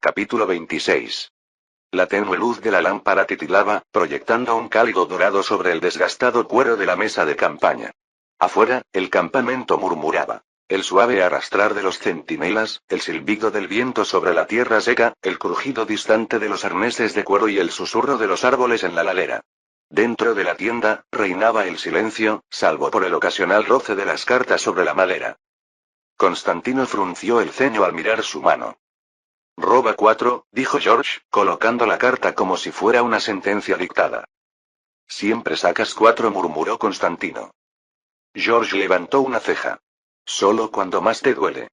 Capítulo 26. La tenue luz de la lámpara titilaba, proyectando un cálido dorado sobre el desgastado cuero de la mesa de campaña. Afuera, el campamento murmuraba. El suave arrastrar de los centinelas, el silbido del viento sobre la tierra seca, el crujido distante de los arneses de cuero y el susurro de los árboles en la ladera. Dentro de la tienda, reinaba el silencio, salvo por el ocasional roce de las cartas sobre la madera. Constantino frunció el ceño al mirar su mano. Roba 4, dijo George, colocando la carta como si fuera una sentencia dictada. Siempre sacas 4, murmuró Constantino. George levantó una ceja. Solo cuando más te duele.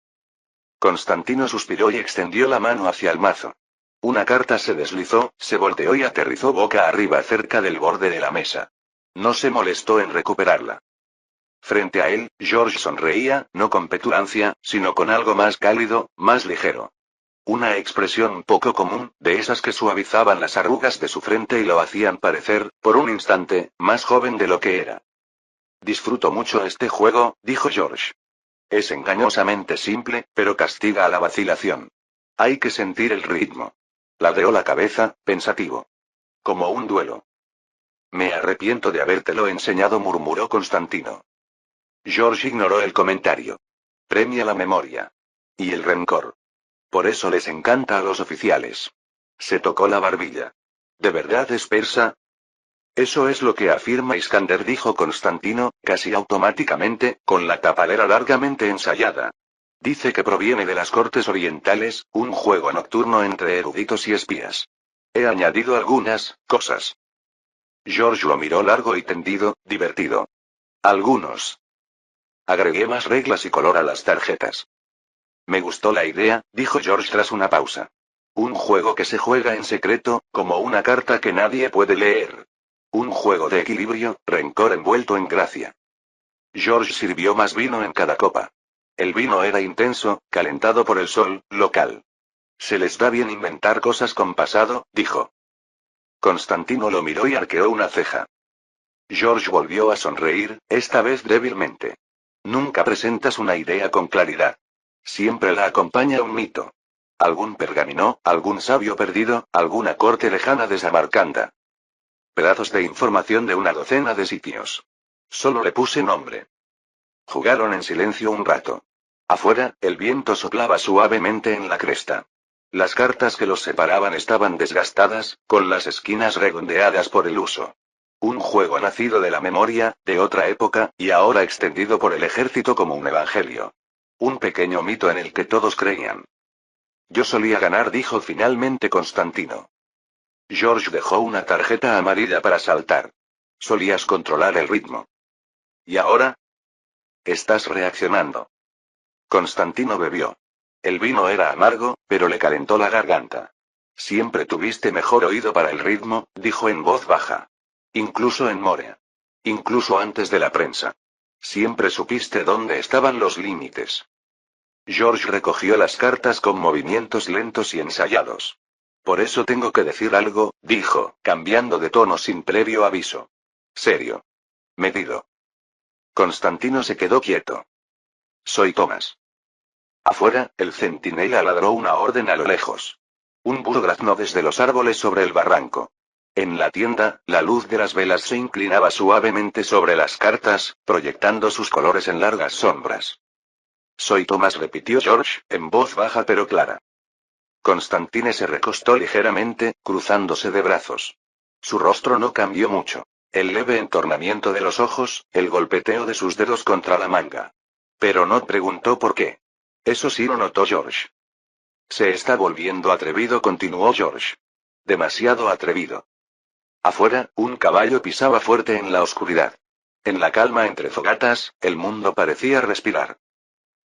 Constantino suspiró y extendió la mano hacia el mazo. Una carta se deslizó, se volteó y aterrizó boca arriba cerca del borde de la mesa. No se molestó en recuperarla. Frente a él, George sonreía, no con petulancia, sino con algo más cálido, más ligero. Una expresión poco común, de esas que suavizaban las arrugas de su frente y lo hacían parecer, por un instante, más joven de lo que era. Disfruto mucho este juego, dijo George. Es engañosamente simple, pero castiga a la vacilación. Hay que sentir el ritmo. Ladeó la cabeza, pensativo. Como un duelo. Me arrepiento de habértelo enseñado, murmuró Constantino. George ignoró el comentario. Premia la memoria. Y el rencor. Por eso les encanta a los oficiales. Se tocó la barbilla. ¿De verdad es persa? Eso es lo que afirma Iskander, dijo Constantino, casi automáticamente, con la tapadera largamente ensayada. Dice que proviene de las cortes orientales, un juego nocturno entre eruditos y espías. He añadido algunas cosas. George lo miró largo y tendido, divertido. Algunos. Agregué más reglas y color a las tarjetas. Me gustó la idea, dijo George tras una pausa. Un juego que se juega en secreto, como una carta que nadie puede leer. Un juego de equilibrio, rencor envuelto en gracia. George sirvió más vino en cada copa. El vino era intenso, calentado por el sol, local. Se les da bien inventar cosas con pasado, dijo. Constantino lo miró y arqueó una ceja. George volvió a sonreír, esta vez débilmente. Nunca presentas una idea con claridad. Siempre la acompaña un mito. Algún pergamino, algún sabio perdido, alguna corte lejana de Samarcanda. Pedazos de información de una docena de sitios. Solo le puse nombre. Jugaron en silencio un rato. Afuera, el viento soplaba suavemente en la cresta. Las cartas que los separaban estaban desgastadas, con las esquinas redondeadas por el uso. Un juego nacido de la memoria, de otra época, y ahora extendido por el ejército como un evangelio. Un pequeño mito en el que todos creían. Yo solía ganar, dijo finalmente Constantino. George dejó una tarjeta amarilla para saltar. Solías controlar el ritmo. ¿Y ahora? Estás reaccionando. Constantino bebió. El vino era amargo, pero le calentó la garganta. Siempre tuviste mejor oído para el ritmo, dijo en voz baja. Incluso en Morea. Incluso antes de la prensa. Siempre supiste dónde estaban los límites. George recogió las cartas con movimientos lentos y ensayados. Por eso tengo que decir algo, dijo, cambiando de tono sin previo aviso. Serio. Medido. Constantino se quedó quieto. Soy Thomas. Afuera, el centinela ladró una orden a lo lejos. Un burro graznó desde los árboles sobre el barranco. En la tienda, la luz de las velas se inclinaba suavemente sobre las cartas, proyectando sus colores en largas sombras. Soy Thomas, repitió George, en voz baja pero clara. Constantine se recostó ligeramente, cruzándose de brazos. Su rostro no cambió mucho. El leve entornamiento de los ojos, el golpeteo de sus dedos contra la manga. Pero no preguntó por qué. Eso sí lo notó George. Se está volviendo atrevido, continuó George. Demasiado atrevido. Afuera, un caballo pisaba fuerte en la oscuridad. En la calma entre fogatas, el mundo parecía respirar.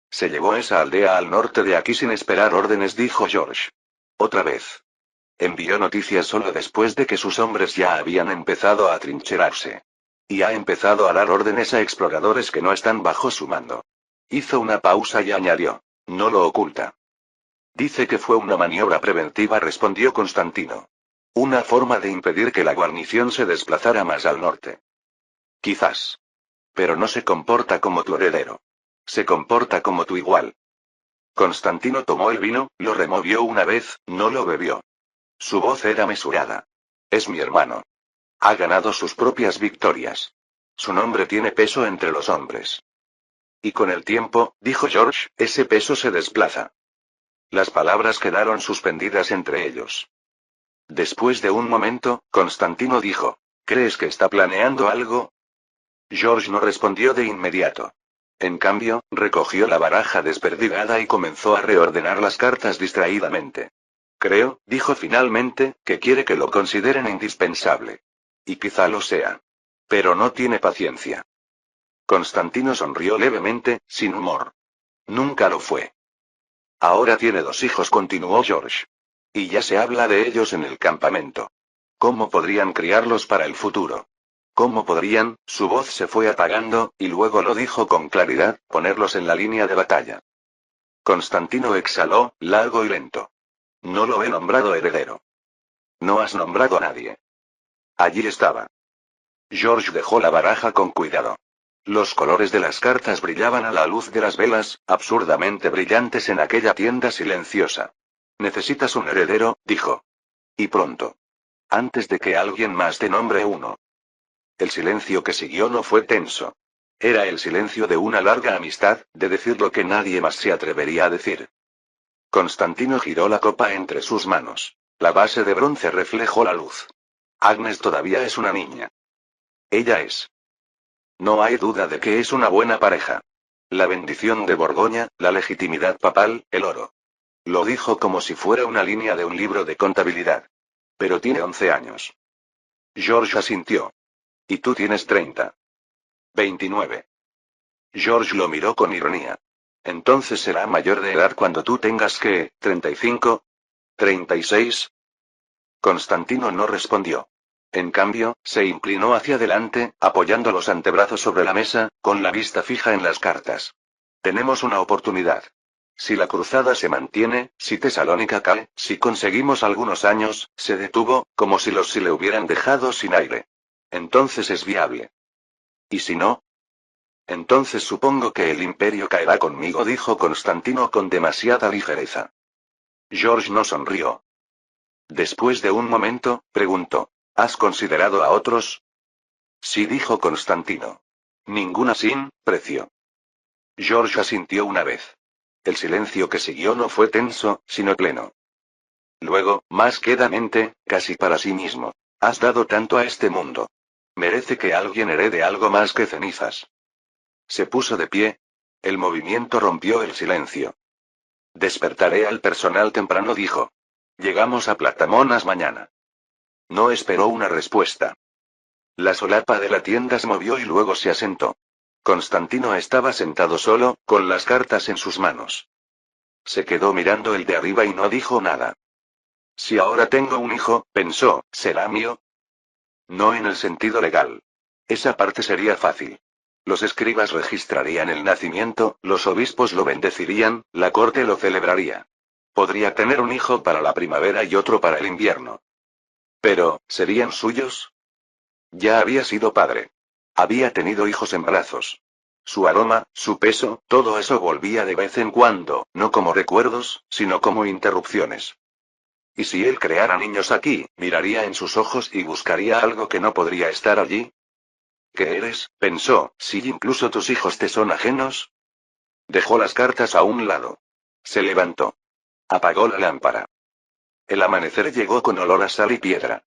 Se llevó esa aldea al norte de aquí sin esperar órdenes, dijo George. Otra vez. Envió noticias solo después de que sus hombres ya habían empezado a atrincherarse. Y ha empezado a dar órdenes a exploradores que no están bajo su mando. Hizo una pausa y añadió. No lo oculta. Dice que fue una maniobra preventiva, respondió Constantino. Una forma de impedir que la guarnición se desplazara más al norte. Quizás. Pero no se comporta como tu heredero. Se comporta como tu igual. Constantino tomó el vino, lo removió una vez, no lo bebió. Su voz era mesurada. Es mi hermano. Ha ganado sus propias victorias. Su nombre tiene peso entre los hombres. Y con el tiempo, dijo George, ese peso se desplaza. Las palabras quedaron suspendidas entre ellos. Después de un momento, Constantino dijo, ¿crees que está planeando algo? George no respondió de inmediato. En cambio, recogió la baraja desperdigada y comenzó a reordenar las cartas distraídamente. Creo, dijo finalmente, que quiere que lo consideren indispensable. Y quizá lo sea. Pero no tiene paciencia. Constantino sonrió levemente, sin humor. Nunca lo fue. Ahora tiene 2 hijos, continuó George. Y ya se habla de ellos en el campamento. ¿Cómo podrían criarlos para el futuro? ¿Cómo podrían? Su voz se fue apagando, y luego lo dijo con claridad, ponerlos en la línea de batalla. Constantino exhaló, largo y lento. No lo he nombrado heredero. No has nombrado a nadie. Allí estaba. George dejó la baraja con cuidado. Los colores de las cartas brillaban a la luz de las velas, absurdamente brillantes en aquella tienda silenciosa. Necesitas un heredero, dijo. Y pronto. Antes de que alguien más te nombre uno. El silencio que siguió no fue tenso. Era el silencio de una larga amistad, de decir lo que nadie más se atrevería a decir. Constantino giró la copa entre sus manos. La base de bronce reflejó la luz. Agnes todavía es una niña. Ella es. No hay duda de que es una buena pareja. La bendición de Borgoña, la legitimidad papal, el oro. Lo dijo como si fuera una línea de un libro de contabilidad. Pero tiene 11 años. George asintió. Y tú tienes 30. 29. George lo miró con ironía. Entonces será mayor de edad cuando tú tengas que, 35. 36. Constantino no respondió. En cambio, se inclinó hacia adelante, apoyando los antebrazos sobre la mesa, con la vista fija en las cartas. Tenemos una oportunidad. Si la cruzada se mantiene, si Tesalónica cae, si conseguimos algunos años, se detuvo, como si los si le hubieran dejado sin aire. Entonces es viable. ¿Y si no? Entonces supongo que el imperio caerá conmigo, dijo Constantino con demasiada ligereza. George no sonrió. Después de un momento, preguntó, ¿has considerado a otros? Sí, dijo Constantino. Ninguna sin precio. George asintió una vez. El silencio que siguió no fue tenso, sino pleno. Luego, más quedamente, casi para sí mismo. Has dado tanto a este mundo. Merece que alguien herede algo más que cenizas. Se puso de pie. El movimiento rompió el silencio. Despertaré al personal temprano, dijo. Llegamos a Platamonas mañana. No esperó una respuesta. La solapa de la tienda se movió y luego se asentó. Constantino estaba sentado solo, con las cartas en sus manos. Se quedó mirando el de arriba y no dijo nada. Si ahora tengo un hijo, pensó, ¿será mío? No en el sentido legal. Esa parte sería fácil. Los escribas registrarían el nacimiento, los obispos lo bendecirían, la corte lo celebraría. Podría tener un hijo para la primavera y otro para el invierno. Pero, ¿serían suyos? Ya había sido padre. Había tenido hijos en brazos. Su aroma, su peso, todo eso volvía de vez en cuando, no como recuerdos, sino como interrupciones. ¿Y si él creara niños aquí, miraría en sus ojos y buscaría algo que no podría estar allí? ¿Qué eres? Pensó, si incluso tus hijos te son ajenos. Dejó las cartas a un lado. Se levantó. Apagó la lámpara. El amanecer llegó con olor a sal y piedra.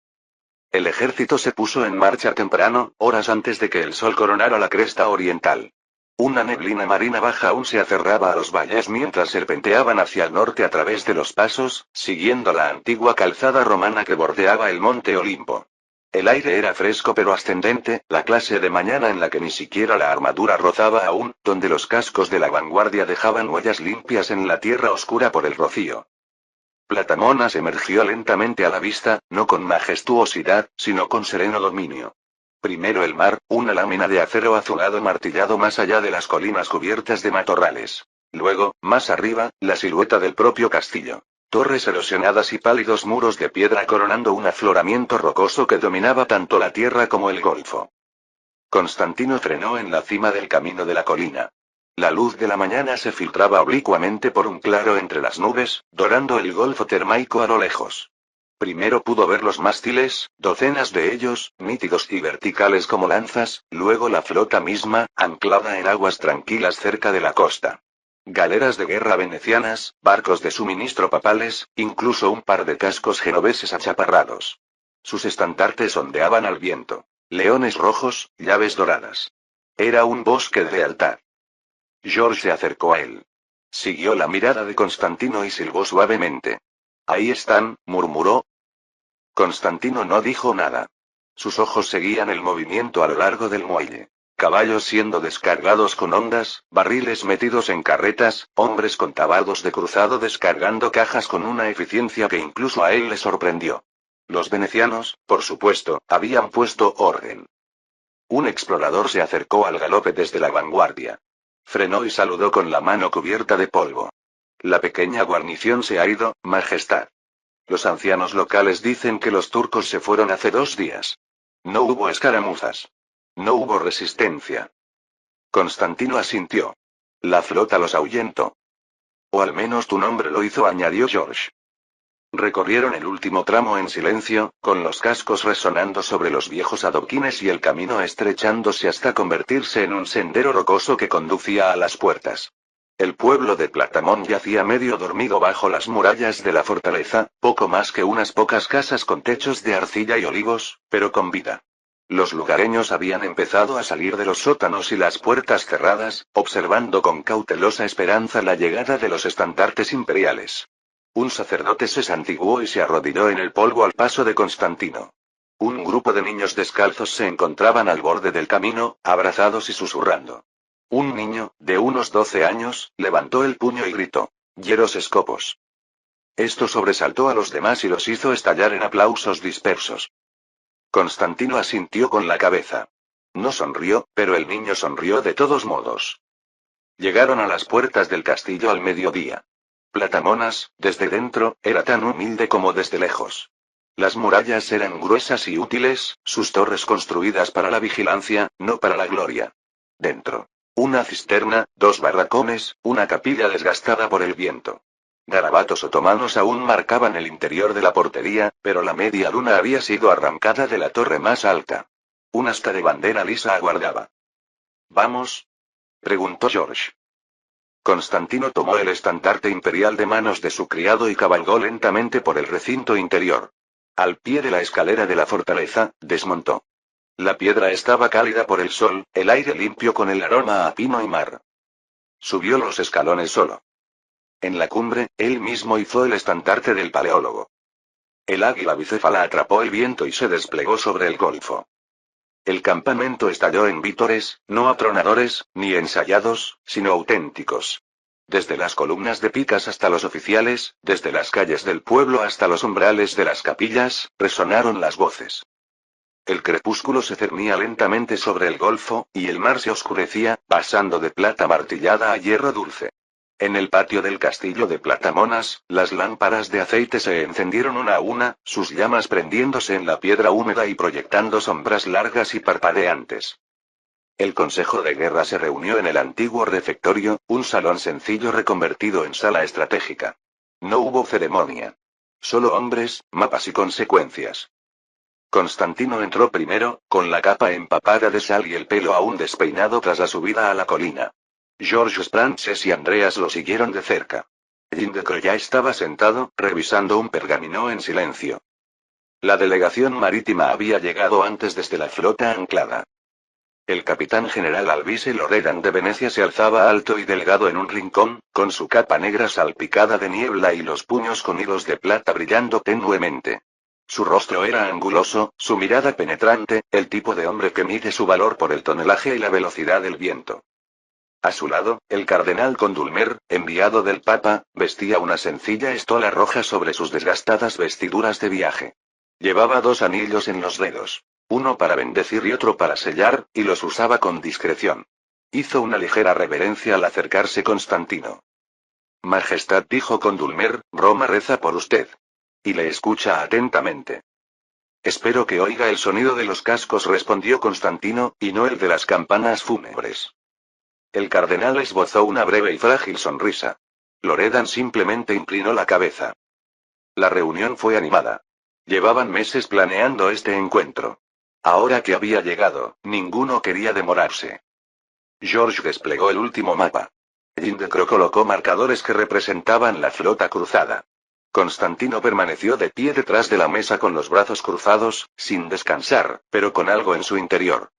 El ejército se puso en marcha temprano, horas antes de que el sol coronara la cresta oriental. Una neblina marina baja aún se aferraba a los valles mientras serpenteaban hacia el norte a través de los pasos, siguiendo la antigua calzada romana que bordeaba el monte Olimpo. El aire era fresco pero ascendente, la clase de mañana en la que ni siquiera la armadura rozaba aún, donde los cascos de la vanguardia dejaban huellas limpias en la tierra oscura por el rocío. Platamonas emergió lentamente a la vista, no con majestuosidad, sino con sereno dominio. Primero el mar, una lámina de acero azulado martillado más allá de las colinas cubiertas de matorrales. Luego, más arriba, la silueta del propio castillo. Torres erosionadas y pálidos muros de piedra coronando un afloramiento rocoso que dominaba tanto la tierra como el golfo. Constantino frenó en la cima del camino de la colina. La luz de la mañana se filtraba oblicuamente por un claro entre las nubes, dorando el golfo termaico a lo lejos. Primero pudo ver los mástiles, docenas de ellos, nítidos y verticales como lanzas, luego la flota misma, anclada en aguas tranquilas cerca de la costa. Galeras de guerra venecianas, barcos de suministro papales, incluso un par de cascos genoveses achaparrados. Sus estandartes ondeaban al viento. Leones rojos, llaves doradas. Era un bosque de lealtad. George se acercó a él. Siguió la mirada de Constantino y silbó suavemente. Ahí están, murmuró. Constantino no dijo nada. Sus ojos seguían el movimiento a lo largo del muelle. Caballos siendo descargados con hondas, barriles metidos en carretas, hombres con tabardos de cruzado descargando cajas con una eficiencia que incluso a él le sorprendió. Los venecianos, por supuesto, habían puesto orden. Un explorador se acercó al galope desde la vanguardia. Frenó y saludó con la mano cubierta de polvo. La pequeña guarnición se ha ido, Majestad. Los ancianos locales dicen que los turcos se fueron hace 2 días. No hubo escaramuzas. No hubo resistencia. Constantino asintió. La flota los ahuyentó. O al menos tu nombre lo hizo, añadió George. Recorrieron el último tramo en silencio, con los cascos resonando sobre los viejos adoquines y el camino estrechándose hasta convertirse en un sendero rocoso que conducía a las puertas. El pueblo de Platamón yacía medio dormido bajo las murallas de la fortaleza, poco más que unas pocas casas con techos de arcilla y olivos, pero con vida. Los lugareños habían empezado a salir de los sótanos y las puertas cerradas, observando con cautelosa esperanza la llegada de los estandartes imperiales. Un sacerdote se santiguó y se arrodilló en el polvo al paso de Constantino. Un grupo de niños descalzos se encontraban al borde del camino, abrazados y susurrando. Un niño, de unos 12 años, levantó el puño y gritó: «¡Hieros escopos!». Esto sobresaltó a los demás y los hizo estallar en aplausos dispersos. Constantino asintió con la cabeza. No sonrió, pero el niño sonrió de todos modos. Llegaron a las puertas del castillo al mediodía. Platamonas, desde dentro, era tan humilde como desde lejos. Las murallas eran gruesas y útiles, sus torres construidas para la vigilancia, no para la gloria. Dentro. Una cisterna, 2 barracones, una capilla desgastada por el viento. Garabatos otomanos aún marcaban el interior de la portería, pero la media luna había sido arrancada de la torre más alta. Un asta de bandera lisa aguardaba. «¿Vamos?», preguntó George. Constantino tomó el estandarte imperial de manos de su criado y cabalgó lentamente por el recinto interior. Al pie de la escalera de la fortaleza, desmontó. La piedra estaba cálida por el sol, el aire limpio con el aroma a pino y mar. Subió los escalones solo. En la cumbre, él mismo hizo el estandarte del paleólogo. El águila bicéfala atrapó el viento y se desplegó sobre el golfo. El campamento estalló en vítores, no atronadores, ni ensayados, sino auténticos. Desde las columnas de picas hasta los oficiales, desde las calles del pueblo hasta los umbrales de las capillas, resonaron las voces. El crepúsculo se cernía lentamente sobre el golfo, y el mar se oscurecía, pasando de plata martillada a hierro dulce. En el patio del castillo de Platamonas, las lámparas de aceite se encendieron una a una, sus llamas prendiéndose en la piedra húmeda y proyectando sombras largas y parpadeantes. El Consejo de Guerra se reunió en el antiguo refectorio, un salón sencillo reconvertido en sala estratégica. No hubo ceremonia. Solo hombres, mapas y consecuencias. Constantino entró primero, con la capa empapada de sal y el pelo aún despeinado tras la subida a la colina. George Frances y Andreas lo siguieron de cerca. Lindecroix ya estaba sentado, revisando un pergamino en silencio. La delegación marítima había llegado antes desde la flota anclada. El capitán general Alvise Loredan de Venecia se alzaba alto y delgado en un rincón, con su capa negra salpicada de niebla y los puños con hilos de plata brillando tenuemente. Su rostro era anguloso, su mirada penetrante, el tipo de hombre que mide su valor por el tonelaje y la velocidad del viento. A su lado, el cardenal Condulmer, enviado del Papa, vestía una sencilla estola roja sobre sus desgastadas vestiduras de viaje. Llevaba 2 anillos en los dedos. Uno para bendecir y otro para sellar, y los usaba con discreción. Hizo una ligera reverencia al acercarse Constantino. Majestad, dijo Condulmer, Roma reza por usted. Y le escucha atentamente. Espero que oiga el sonido de los cascos, respondió Constantino, y no el de las campanas fúnebres. El cardenal esbozó una breve y frágil sonrisa. Loredan simplemente inclinó la cabeza. La reunión fue animada. Llevaban meses planeando este encuentro. Ahora que había llegado, ninguno quería demorarse. George desplegó el último mapa. Jindekro colocó marcadores que representaban la flota cruzada. Constantino permaneció de pie detrás de la mesa con los brazos cruzados, sin descansar, pero con algo en su interior.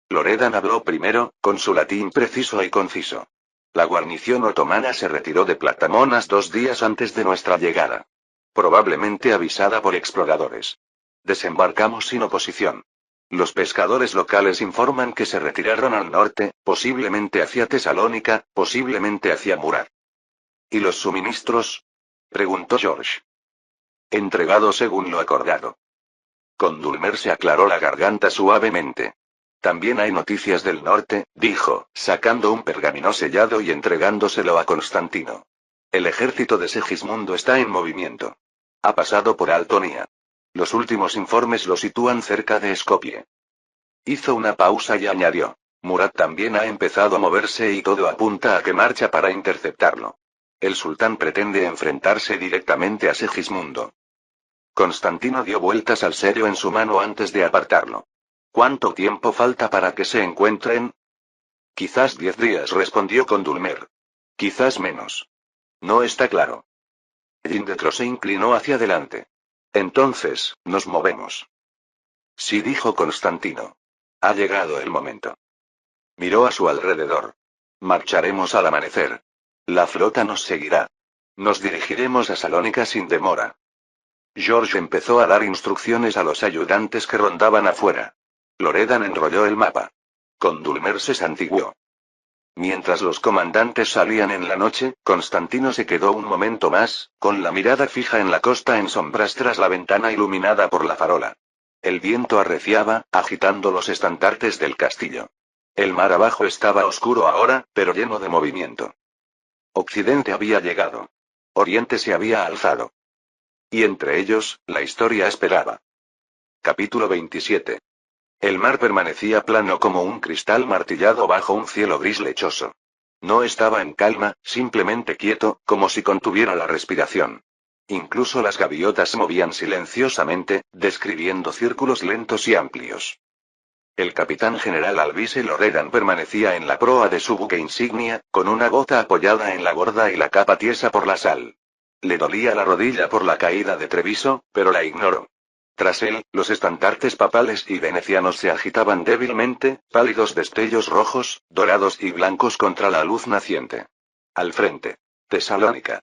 Loredan habló primero, con su latín preciso y conciso. La guarnición otomana se retiró de Platamonas 2 días antes de nuestra llegada. Probablemente avisada por exploradores. Desembarcamos sin oposición. Los pescadores locales informan que se retiraron al norte, posiblemente hacia Tesalónica, posiblemente hacia Murat. ¿Y los suministros? Preguntó George. Entregado según lo acordado. Condulmer se aclaró la garganta suavemente. También hay noticias del norte, dijo, sacando un pergamino sellado y entregándoselo a Constantino. El ejército de Segismundo está en movimiento. Ha pasado por Altonia. Los últimos informes lo sitúan cerca de Skopje. Hizo una pausa y añadió. Murat también ha empezado a moverse y todo apunta a que marcha para interceptarlo. El sultán pretende enfrentarse directamente a Segismundo. Constantino dio vueltas al sello en su mano antes de apartarlo. ¿Cuánto tiempo falta para que se encuentren? Quizás 10 días, respondió Condulmer. Quizás menos. No está claro. Jindekro se inclinó hacia adelante. Entonces, nos movemos. Sí, dijo Constantino. Ha llegado el momento. Miró a su alrededor. Marcharemos al amanecer. La flota nos seguirá. Nos dirigiremos a Salónica sin demora. George empezó a dar instrucciones a los ayudantes que rondaban afuera. Loredan enrolló el mapa. Condulmer se santiguó. Mientras los comandantes salían en la noche, Constantino se quedó un momento más, con la mirada fija en la costa en sombras tras la ventana iluminada por la farola. El viento arreciaba, agitando los estandartes del castillo. El mar abajo estaba oscuro ahora, pero lleno de movimiento. Occidente había llegado. Oriente se había alzado. Y entre ellos, la historia esperaba. Capítulo 27. El mar permanecía plano como un cristal martillado bajo un cielo gris lechoso. No estaba en calma, simplemente quieto, como si contuviera la respiración. Incluso las gaviotas se movían silenciosamente, describiendo círculos lentos y amplios. El capitán general Alvise Loredan permanecía en la proa de su buque insignia, con una bota apoyada en la borda y la capa tiesa por la sal. Le dolía la rodilla por la caída de Treviso, pero la ignoró. Tras él, los estandartes papales y venecianos se agitaban débilmente, pálidos destellos rojos, dorados y blancos contra la luz naciente. Al frente. Tesalónica.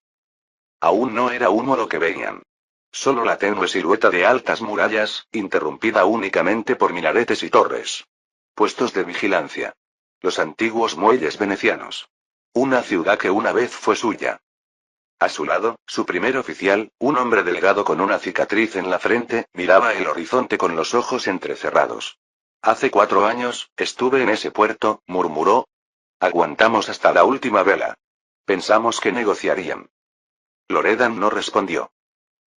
Aún no era humo lo que veían. Solo la tenue silueta de altas murallas, interrumpida únicamente por minaretes y torres. Puestos de vigilancia. Los antiguos muelles venecianos. Una ciudad que una vez fue suya. A su lado, su primer oficial, un hombre delgado con una cicatriz en la frente, miraba el horizonte con los ojos entrecerrados. Hace 4 años, estuve en ese puerto, murmuró. Aguantamos hasta la última vela. Pensamos que negociarían. Loredan no respondió.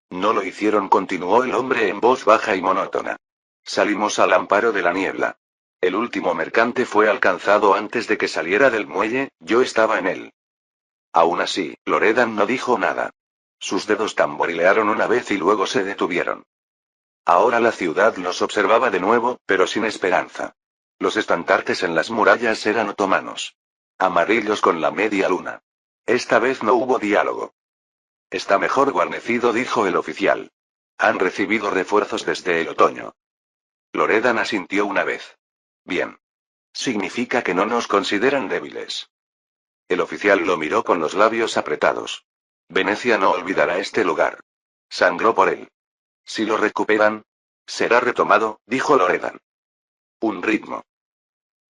No lo hicieron, continuó el hombre en voz baja y monótona. Salimos al amparo de la niebla. El último mercante fue alcanzado antes de que saliera del muelle, yo estaba en él. Aún así, Loredan no dijo nada. Sus dedos tamborilearon una vez y luego se detuvieron. Ahora la ciudad los observaba de nuevo, pero sin esperanza. Los estandartes en las murallas eran otomanos. Amarillos con la media luna. Esta vez no hubo diálogo. Está mejor guarnecido, dijo el oficial. Han recibido refuerzos desde el otoño. Loredan asintió una vez. Bien. Significa que no nos consideran débiles. El oficial lo miró con los labios apretados. Venecia no olvidará este lugar. Sangró por él. Si lo recuperan, será retomado, dijo Loredan. Un ritmo.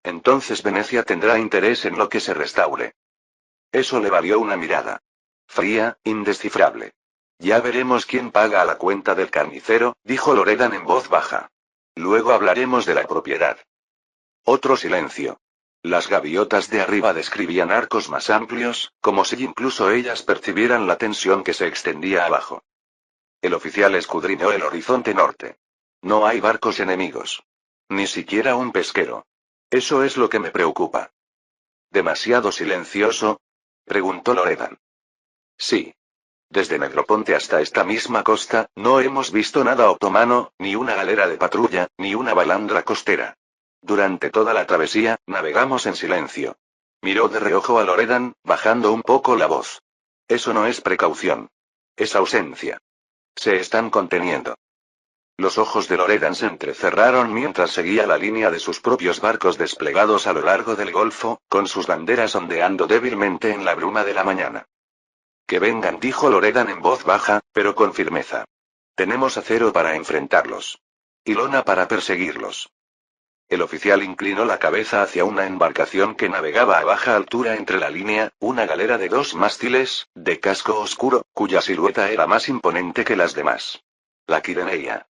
Entonces Venecia tendrá interés en lo que se restaure. Eso le valió una mirada. Fría, indescifrable. Ya veremos quién paga a la cuenta del carnicero, dijo Loredan en voz baja. Luego hablaremos de la propiedad. Otro silencio. Las gaviotas de arriba describían arcos más amplios, como si incluso ellas percibieran la tensión que se extendía abajo. El oficial escudriñó el horizonte norte. No hay barcos enemigos. Ni siquiera un pesquero. Eso es lo que me preocupa. ¿Demasiado silencioso? Preguntó Loredan. Sí. Desde Negroponte hasta esta misma costa, no hemos visto nada otomano, ni una galera de patrulla, ni una balandra costera. Durante toda la travesía, navegamos en silencio. Miró de reojo a Loredan, bajando un poco la voz. Eso no es precaución. Es ausencia. Se están conteniendo. Los ojos de Loredan se entrecerraron mientras seguía la línea de sus propios barcos desplegados a lo largo del golfo, con sus banderas ondeando débilmente en la bruma de la mañana. Que vengan, dijo Loredan en voz baja, pero con firmeza. Tenemos acero para enfrentarlos. Y lona para perseguirlos. El oficial inclinó la cabeza hacia una embarcación que navegaba a baja altura entre la línea, una galera de 2 mástiles, de casco oscuro, cuya silueta era más imponente que las demás. La Kireneia.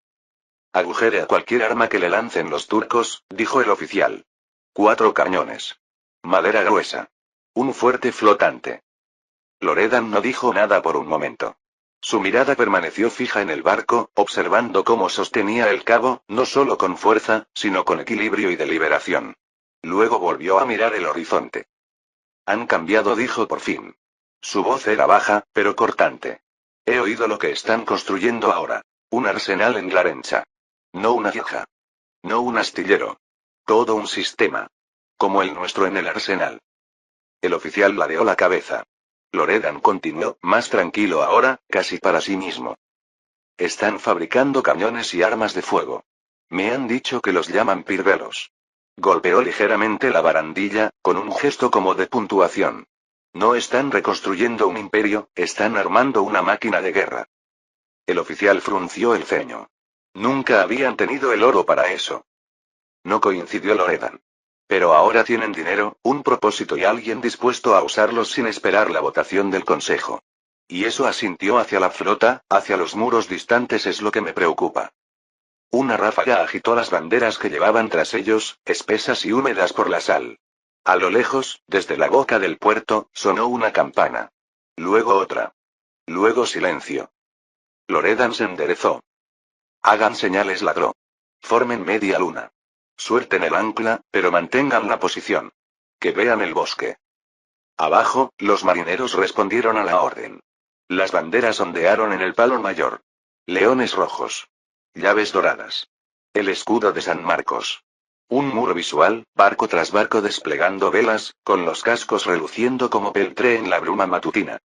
Agujere a cualquier arma que le lancen los turcos, dijo el oficial. 4 cañones. Madera gruesa. Un fuerte flotante. Loredan no dijo nada por un momento. Su mirada permaneció fija en el barco, observando cómo sostenía el cabo, no solo con fuerza, sino con equilibrio y deliberación. Luego volvió a mirar el horizonte. Han cambiado, dijo por fin. Su voz era baja, pero cortante. He oído lo que están construyendo ahora. Un arsenal en Glarencha. No una vieja. No un astillero. Todo un sistema. Como el nuestro en el arsenal. El oficial ladeó la cabeza. Loredan continuó, más tranquilo ahora, casi para sí mismo. Están fabricando cañones y armas de fuego. Me han dicho que los llaman pirbelos. Golpeó ligeramente la barandilla, con un gesto como de puntuación. No están reconstruyendo un imperio, están armando una máquina de guerra. El oficial frunció el ceño. Nunca habían tenido el oro para eso. No coincidió Loredan. Pero ahora tienen dinero, un propósito y alguien dispuesto a usarlos sin esperar la votación del Consejo. Y eso asintió hacia la flota, hacia los muros distantes es lo que me preocupa. Una ráfaga agitó las banderas que llevaban tras ellos, espesas y húmedas por la sal. A lo lejos, desde la boca del puerto, sonó una campana. Luego otra. Luego silencio. Loredan se enderezó. Hagan señales, ladró. Formen media luna. Suelten el ancla, pero mantengan la posición. Que vean el bosque. Abajo, los marineros respondieron a la orden. Las banderas ondearon en el palo mayor. Leones rojos. Llaves doradas. El escudo de San Marcos. Un muro visual, barco tras barco desplegando velas, con los cascos reluciendo como peltre en la bruma matutina.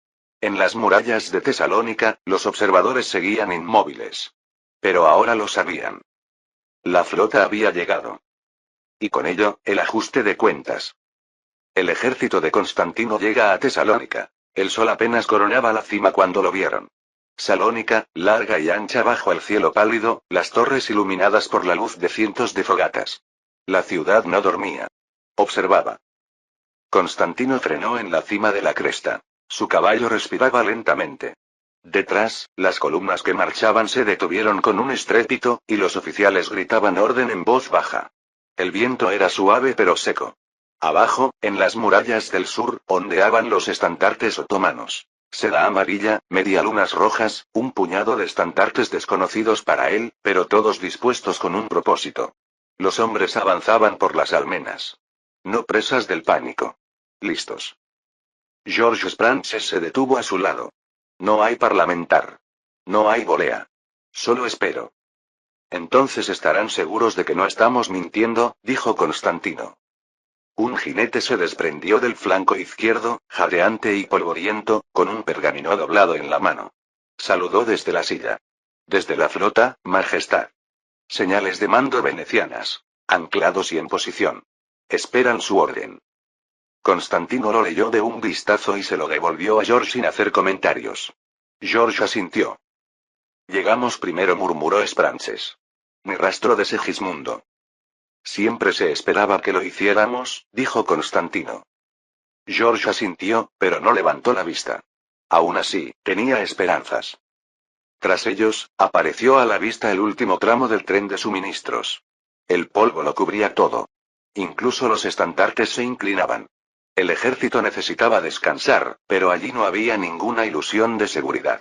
En las murallas de Tesalónica, los observadores seguían inmóviles. Pero ahora lo sabían. La flota había llegado. Y con ello, el ajuste de cuentas. El ejército de Constantino llega a Tesalónica. El sol apenas coronaba la cima cuando lo vieron. Salónica, larga y ancha bajo el cielo pálido, las torres iluminadas por la luz de cientos de fogatas. La ciudad no dormía. Observaba. Constantino frenó en la cima de la cresta. Su caballo respiraba lentamente. Detrás, las columnas que marchaban se detuvieron con un estrépito, y los oficiales gritaban orden en voz baja. El viento era suave pero seco. Abajo, en las murallas del sur, ondeaban los estandartes otomanos. Seda amarilla, medialunas rojas, un puñado de estandartes desconocidos para él, pero todos dispuestos con un propósito. Los hombres avanzaban por las almenas. No presas del pánico. Listos. George Sprances se detuvo a su lado. No hay parlamentar. No hay volea. Solo espero. Entonces estarán seguros de que no estamos mintiendo, dijo Constantino. Un jinete se desprendió del flanco izquierdo, jadeante y polvoriento, con un pergamino doblado en la mano. Saludó desde la silla. Desde la flota, Majestad. Señales de mando venecianas. Anclados y en posición. Esperan su orden. Constantino lo leyó de un vistazo y se lo devolvió a George sin hacer comentarios. George asintió. Llegamos primero, murmuró Sprances. Ni rastro de Segismundo. Siempre se esperaba que lo hiciéramos, dijo Constantino. George asintió, pero no levantó la vista. Aún así, tenía esperanzas. Tras ellos, apareció a la vista el último tramo del tren de suministros. El polvo lo cubría todo. Incluso los estandartes se inclinaban. El ejército necesitaba descansar, pero allí no había ninguna ilusión de seguridad.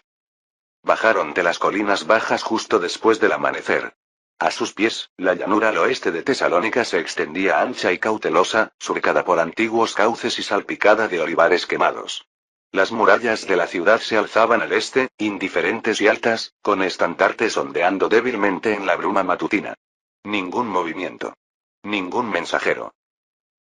Bajaron de las colinas bajas justo después del amanecer. A sus pies, la llanura al oeste de Tesalónica se extendía ancha y cautelosa, surcada por antiguos cauces y salpicada de olivares quemados. Las murallas de la ciudad se alzaban al este, indiferentes y altas, con estandartes ondeando débilmente en la bruma matutina. Ningún movimiento. Ningún mensajero.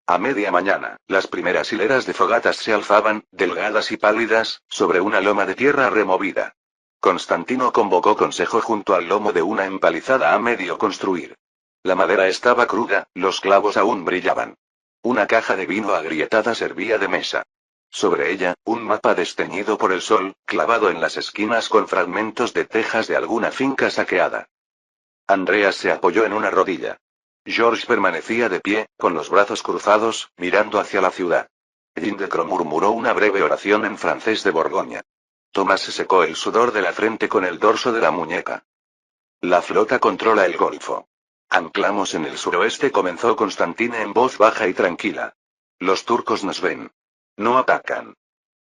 A media mañana, las primeras hileras de fogatas se alzaban, delgadas y pálidas, sobre una loma de tierra removida. Constantino convocó consejo junto al lomo de una empalizada a medio construir. La madera estaba cruda, los clavos aún brillaban. Una caja de vino agrietada servía de mesa. Sobre ella, un mapa desteñido por el sol, clavado en las esquinas con fragmentos de tejas de alguna finca saqueada. Andreas se apoyó en una rodilla. George permanecía de pie, con los brazos cruzados, mirando hacia la ciudad. Lindecro murmuró una breve oración en francés de Borgoña. Thomas se secó el sudor de la frente con el dorso de la muñeca. La flota controla el golfo. Anclamos en el suroeste, comenzó Constantine en voz baja y tranquila. Los turcos nos ven. No atacan.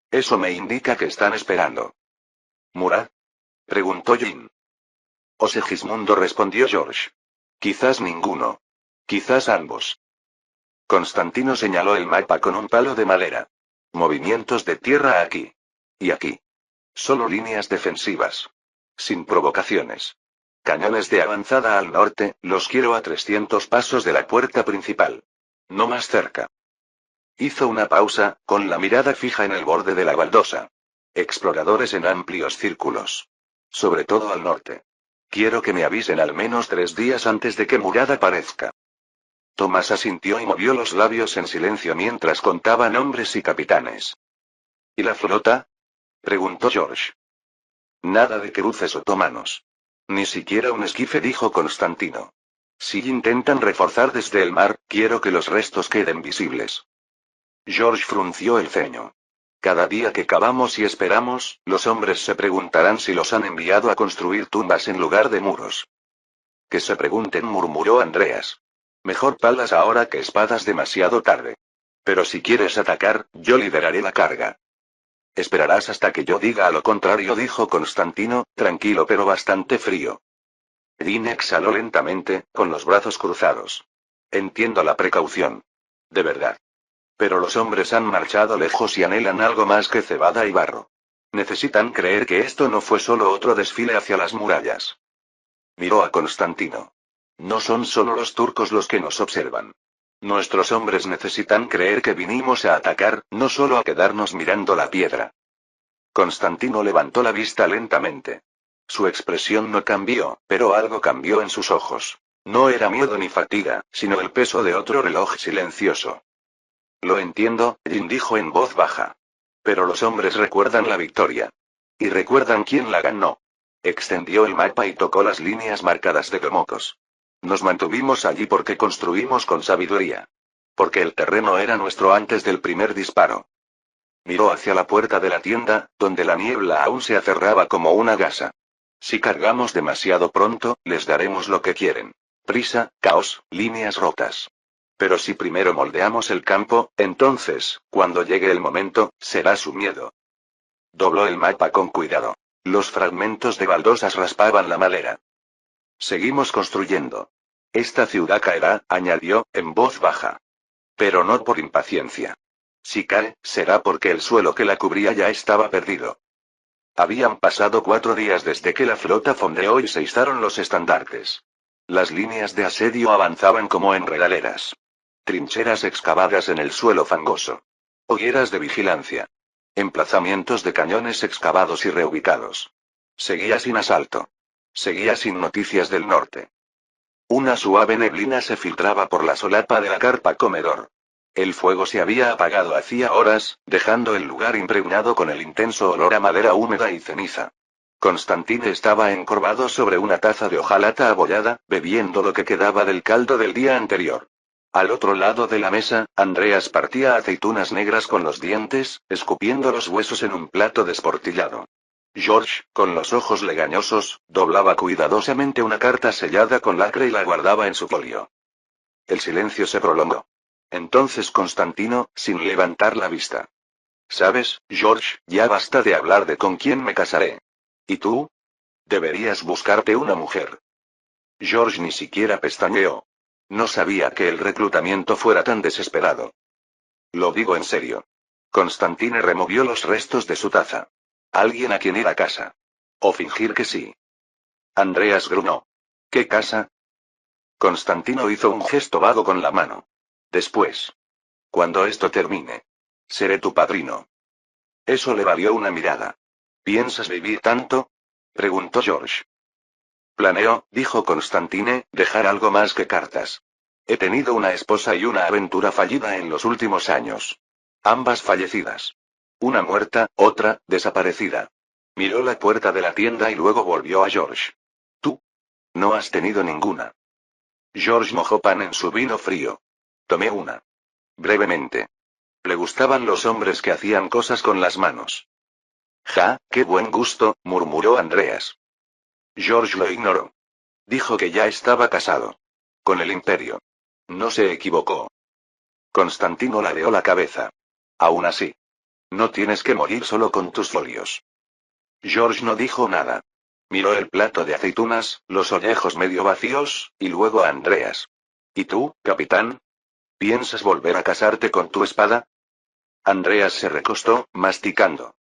Eso me indica que están esperando. ¿Murat? Preguntó Jean. O Segismundo, respondió George. Quizás ninguno. Quizás ambos. Constantino señaló el mapa con un palo de madera. Movimientos de tierra aquí. Y aquí. Solo líneas defensivas. Sin provocaciones. Cañones de avanzada al norte, los quiero a 300 pasos de la puerta principal. No más cerca. Hizo una pausa, con la mirada fija en el borde de la baldosa. Exploradores en amplios círculos. Sobre todo al norte. Quiero que me avisen al menos 3 días antes de que Murat aparezca. Thomas asintió y movió los labios en silencio mientras contaba nombres y capitanes. ¿Y la flota? Preguntó George. Nada de cruces otomanos. Ni siquiera un esquife, dijo Constantino. Si intentan reforzar desde el mar, quiero que los restos queden visibles. George frunció el ceño. Cada día que cavamos y esperamos, los hombres se preguntarán si los han enviado a construir tumbas en lugar de muros. Que se pregunten, murmuró Andreas. Mejor palas ahora que espadas demasiado tarde. Pero si quieres atacar, yo lideraré la carga. Esperarás hasta que yo diga lo contrario, dijo Constantino, tranquilo pero bastante frío. Jean exhaló lentamente, con los brazos cruzados. Entiendo la precaución. De verdad. Pero los hombres han marchado lejos y anhelan algo más que cebada y barro. Necesitan creer que esto no fue solo otro desfile hacia las murallas. Miró a Constantino. No son solo los turcos los que nos observan. Nuestros hombres necesitan creer que vinimos a atacar, no solo a quedarnos mirando la piedra. Constantino levantó la vista lentamente. Su expresión no cambió, pero algo cambió en sus ojos. No era miedo ni fatiga, sino el peso de otro reloj silencioso. Lo entiendo, Jean dijo en voz baja. Pero los hombres recuerdan la victoria. Y recuerdan quién la ganó. Extendió el mapa y tocó las líneas marcadas de Domocos. Nos mantuvimos allí porque construimos con sabiduría. Porque el terreno era nuestro antes del primer disparo. Miró hacia la puerta de la tienda, donde la niebla aún se acerraba como una gasa. Si cargamos demasiado pronto, les daremos lo que quieren. Prisa, caos, líneas rotas. Pero si primero moldeamos el campo, entonces, cuando llegue el momento, será su miedo. Dobló el mapa con cuidado. Los fragmentos de baldosas raspaban la madera. Seguimos construyendo. Esta ciudad caerá, añadió, en voz baja. Pero no por impaciencia. Si cae, será porque el suelo que la cubría ya estaba perdido. Habían pasado 4 días desde que la flota fondeó y se izaron los estandartes. Las líneas de asedio avanzaban como enredaleras. Trincheras excavadas en el suelo fangoso. Hogueras de vigilancia. Emplazamientos de cañones excavados y reubicados. Seguía sin asalto. Seguía sin noticias del norte. Una suave neblina se filtraba por la solapa de la carpa comedor. El fuego se había apagado hacía horas, dejando el lugar impregnado con el intenso olor a madera húmeda y ceniza. Constantine estaba encorvado sobre una taza de hojalata abollada, bebiendo lo que quedaba del caldo del día anterior. Al otro lado de la mesa, Andreas partía aceitunas negras con los dientes, escupiendo los huesos en un plato desportillado. George, con los ojos legañosos, doblaba cuidadosamente una carta sellada con lacre y la guardaba en su folio. El silencio se prolongó. Entonces Constantino, sin levantar la vista. ¿Sabes, George, ya basta de hablar de con quién me casaré? ¿Y tú? Deberías buscarte una mujer. George ni siquiera pestañeó. No sabía que el reclutamiento fuera tan desesperado. Lo digo en serio. Constantine removió los restos de su taza. Alguien a quien ir a casa. O fingir que sí. Andreas gruñó. ¿Qué casa? Constantino hizo un gesto vago con la mano. Después. Cuando esto termine. Seré tu padrino. Eso le valió una mirada. ¿Piensas vivir tanto? Preguntó George. Planeo, dijo Constantine, dejar algo más que cartas. He tenido una esposa y una aventura fallida en los últimos años. Ambas fallecidas. Una muerta, otra, desaparecida. Miró la puerta de la tienda y luego volvió a George. ¿Tú? No has tenido ninguna. George mojó pan en su vino frío. Tomé una. Brevemente. Le gustaban los hombres que hacían cosas con las manos. Ja, qué buen gusto, murmuró Andreas. George lo ignoró. Dijo que ya estaba casado. Con el imperio. No se equivocó. Constantino ladeó la cabeza. Aún así. No tienes que morir solo con tus folios. George no dijo nada. Miró el plato de aceitunas, los ollejos medio vacíos, y luego a Andreas. ¿Y tú, capitán? ¿Piensas volver a casarte con tu espada? Andreas se recostó, masticando.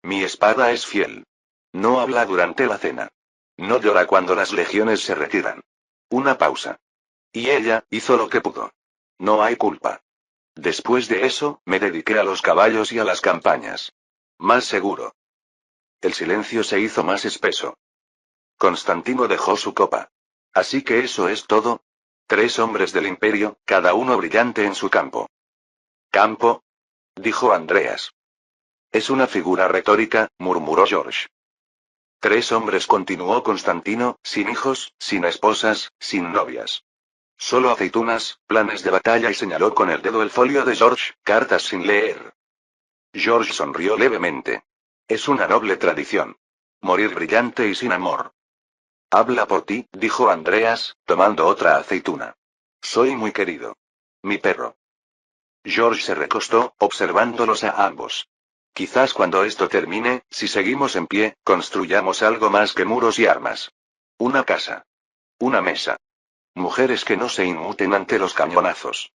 Mi espada es fiel. No habla durante la cena. No llora cuando las legiones se retiran. Una pausa. Y ella, hizo lo que pudo. No hay culpa. Después de eso, me dediqué a los caballos y a las campañas. Más seguro. El silencio se hizo más espeso. Constantino dejó su copa. Así que eso es todo. 3 hombres del imperio, cada uno brillante en su campo. ¿Campo? Dijo Andreas. Es una figura retórica, murmuró George. 3 hombres, continuó Constantino, sin hijos, sin esposas, sin novias. Solo aceitunas, planes de batalla, y señaló con el dedo el folio de George, cartas sin leer. George sonrió levemente. Es una noble tradición. Morir brillante y sin amor. Habla por ti, dijo Andreas, tomando otra aceituna. Soy muy querido. Mi perro. George se recostó, observándolos a ambos. Quizás cuando esto termine, si seguimos en pie, construyamos algo más que muros y armas. Una casa. Una mesa. Mujeres que no se inmuten ante los cañonazos.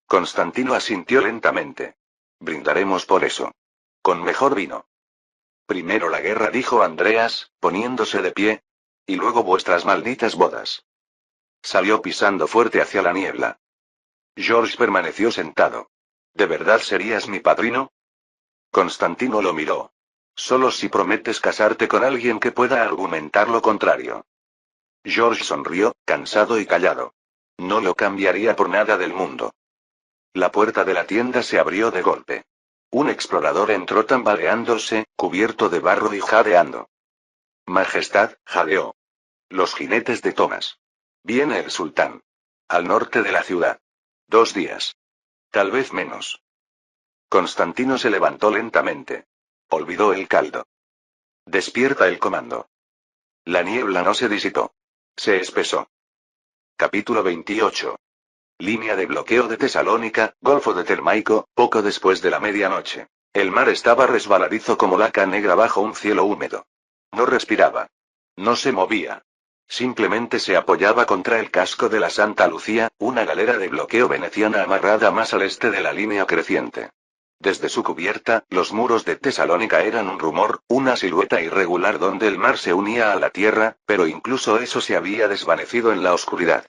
Constantino asintió lentamente. Brindaremos por eso. Con mejor vino. Primero la guerra, dijo Andreas, poniéndose de pie. Y luego vuestras malditas bodas. Salió pisando fuerte hacia la niebla. George permaneció sentado. ¿De verdad serías mi padrino? Constantino lo miró. Solo si prometes casarte con alguien que pueda argumentar lo contrario. George sonrió, cansado y callado. No lo cambiaría por nada del mundo. La puerta de la tienda se abrió de golpe. Un explorador entró tambaleándose, cubierto de barro y jadeando. Majestad, jadeó. Los jinetes de Thomas. Viene el sultán. Al norte de la ciudad. 2 días. Tal vez menos. Constantino se levantó lentamente. Olvidó el caldo. Despierta el comando. La niebla no se disipó. Se espesó. Capítulo 28. Línea de bloqueo de Tesalónica, Golfo de Termaico, poco después de la medianoche. El mar estaba resbaladizo como laca negra bajo un cielo húmedo. No respiraba. No se movía. Simplemente se apoyaba contra el casco de la Santa Lucía, una galera de bloqueo veneciana amarrada más al este de la línea creciente. Desde su cubierta, los muros de Tesalónica eran un rumor, una silueta irregular donde el mar se unía a la tierra, pero incluso eso se había desvanecido en la oscuridad.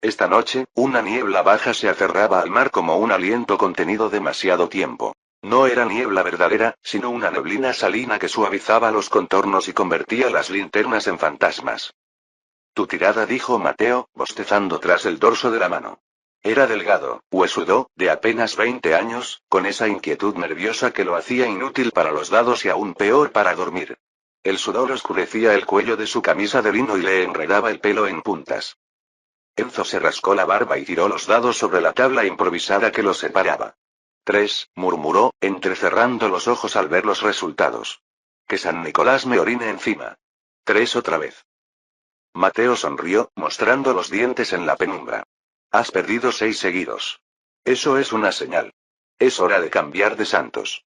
Esta noche, una niebla baja se aferraba al mar como un aliento contenido demasiado tiempo. No era niebla verdadera, sino una neblina salina que suavizaba los contornos y convertía las linternas en fantasmas. Tu tirada, dijo Mateo, bostezando tras el dorso de la mano. Era delgado, huesudo, de apenas 20 años, con esa inquietud nerviosa que lo hacía inútil para los dados y aún peor para dormir. El sudor oscurecía el cuello de su camisa de lino y le enredaba el pelo en puntas. Enzo se rascó la barba y tiró los dados sobre la tabla improvisada que los separaba. 3, murmuró, entrecerrando los ojos al ver los resultados. Que San Nicolás me orine encima. 3 otra vez. Mateo sonrió, mostrando los dientes en la penumbra. Has perdido 6 seguidos. Eso es una señal. Es hora de cambiar de santos.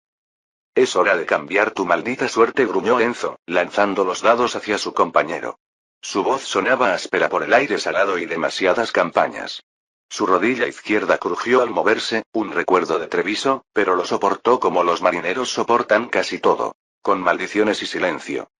Es hora de cambiar tu maldita suerte, gruñó Enzo, lanzando los dados hacia su compañero. Su voz sonaba áspera por el aire salado y demasiadas campañas. Su rodilla izquierda crujió al moverse, un recuerdo de Treviso, pero lo soportó como los marineros soportan casi todo. Con maldiciones y silencio.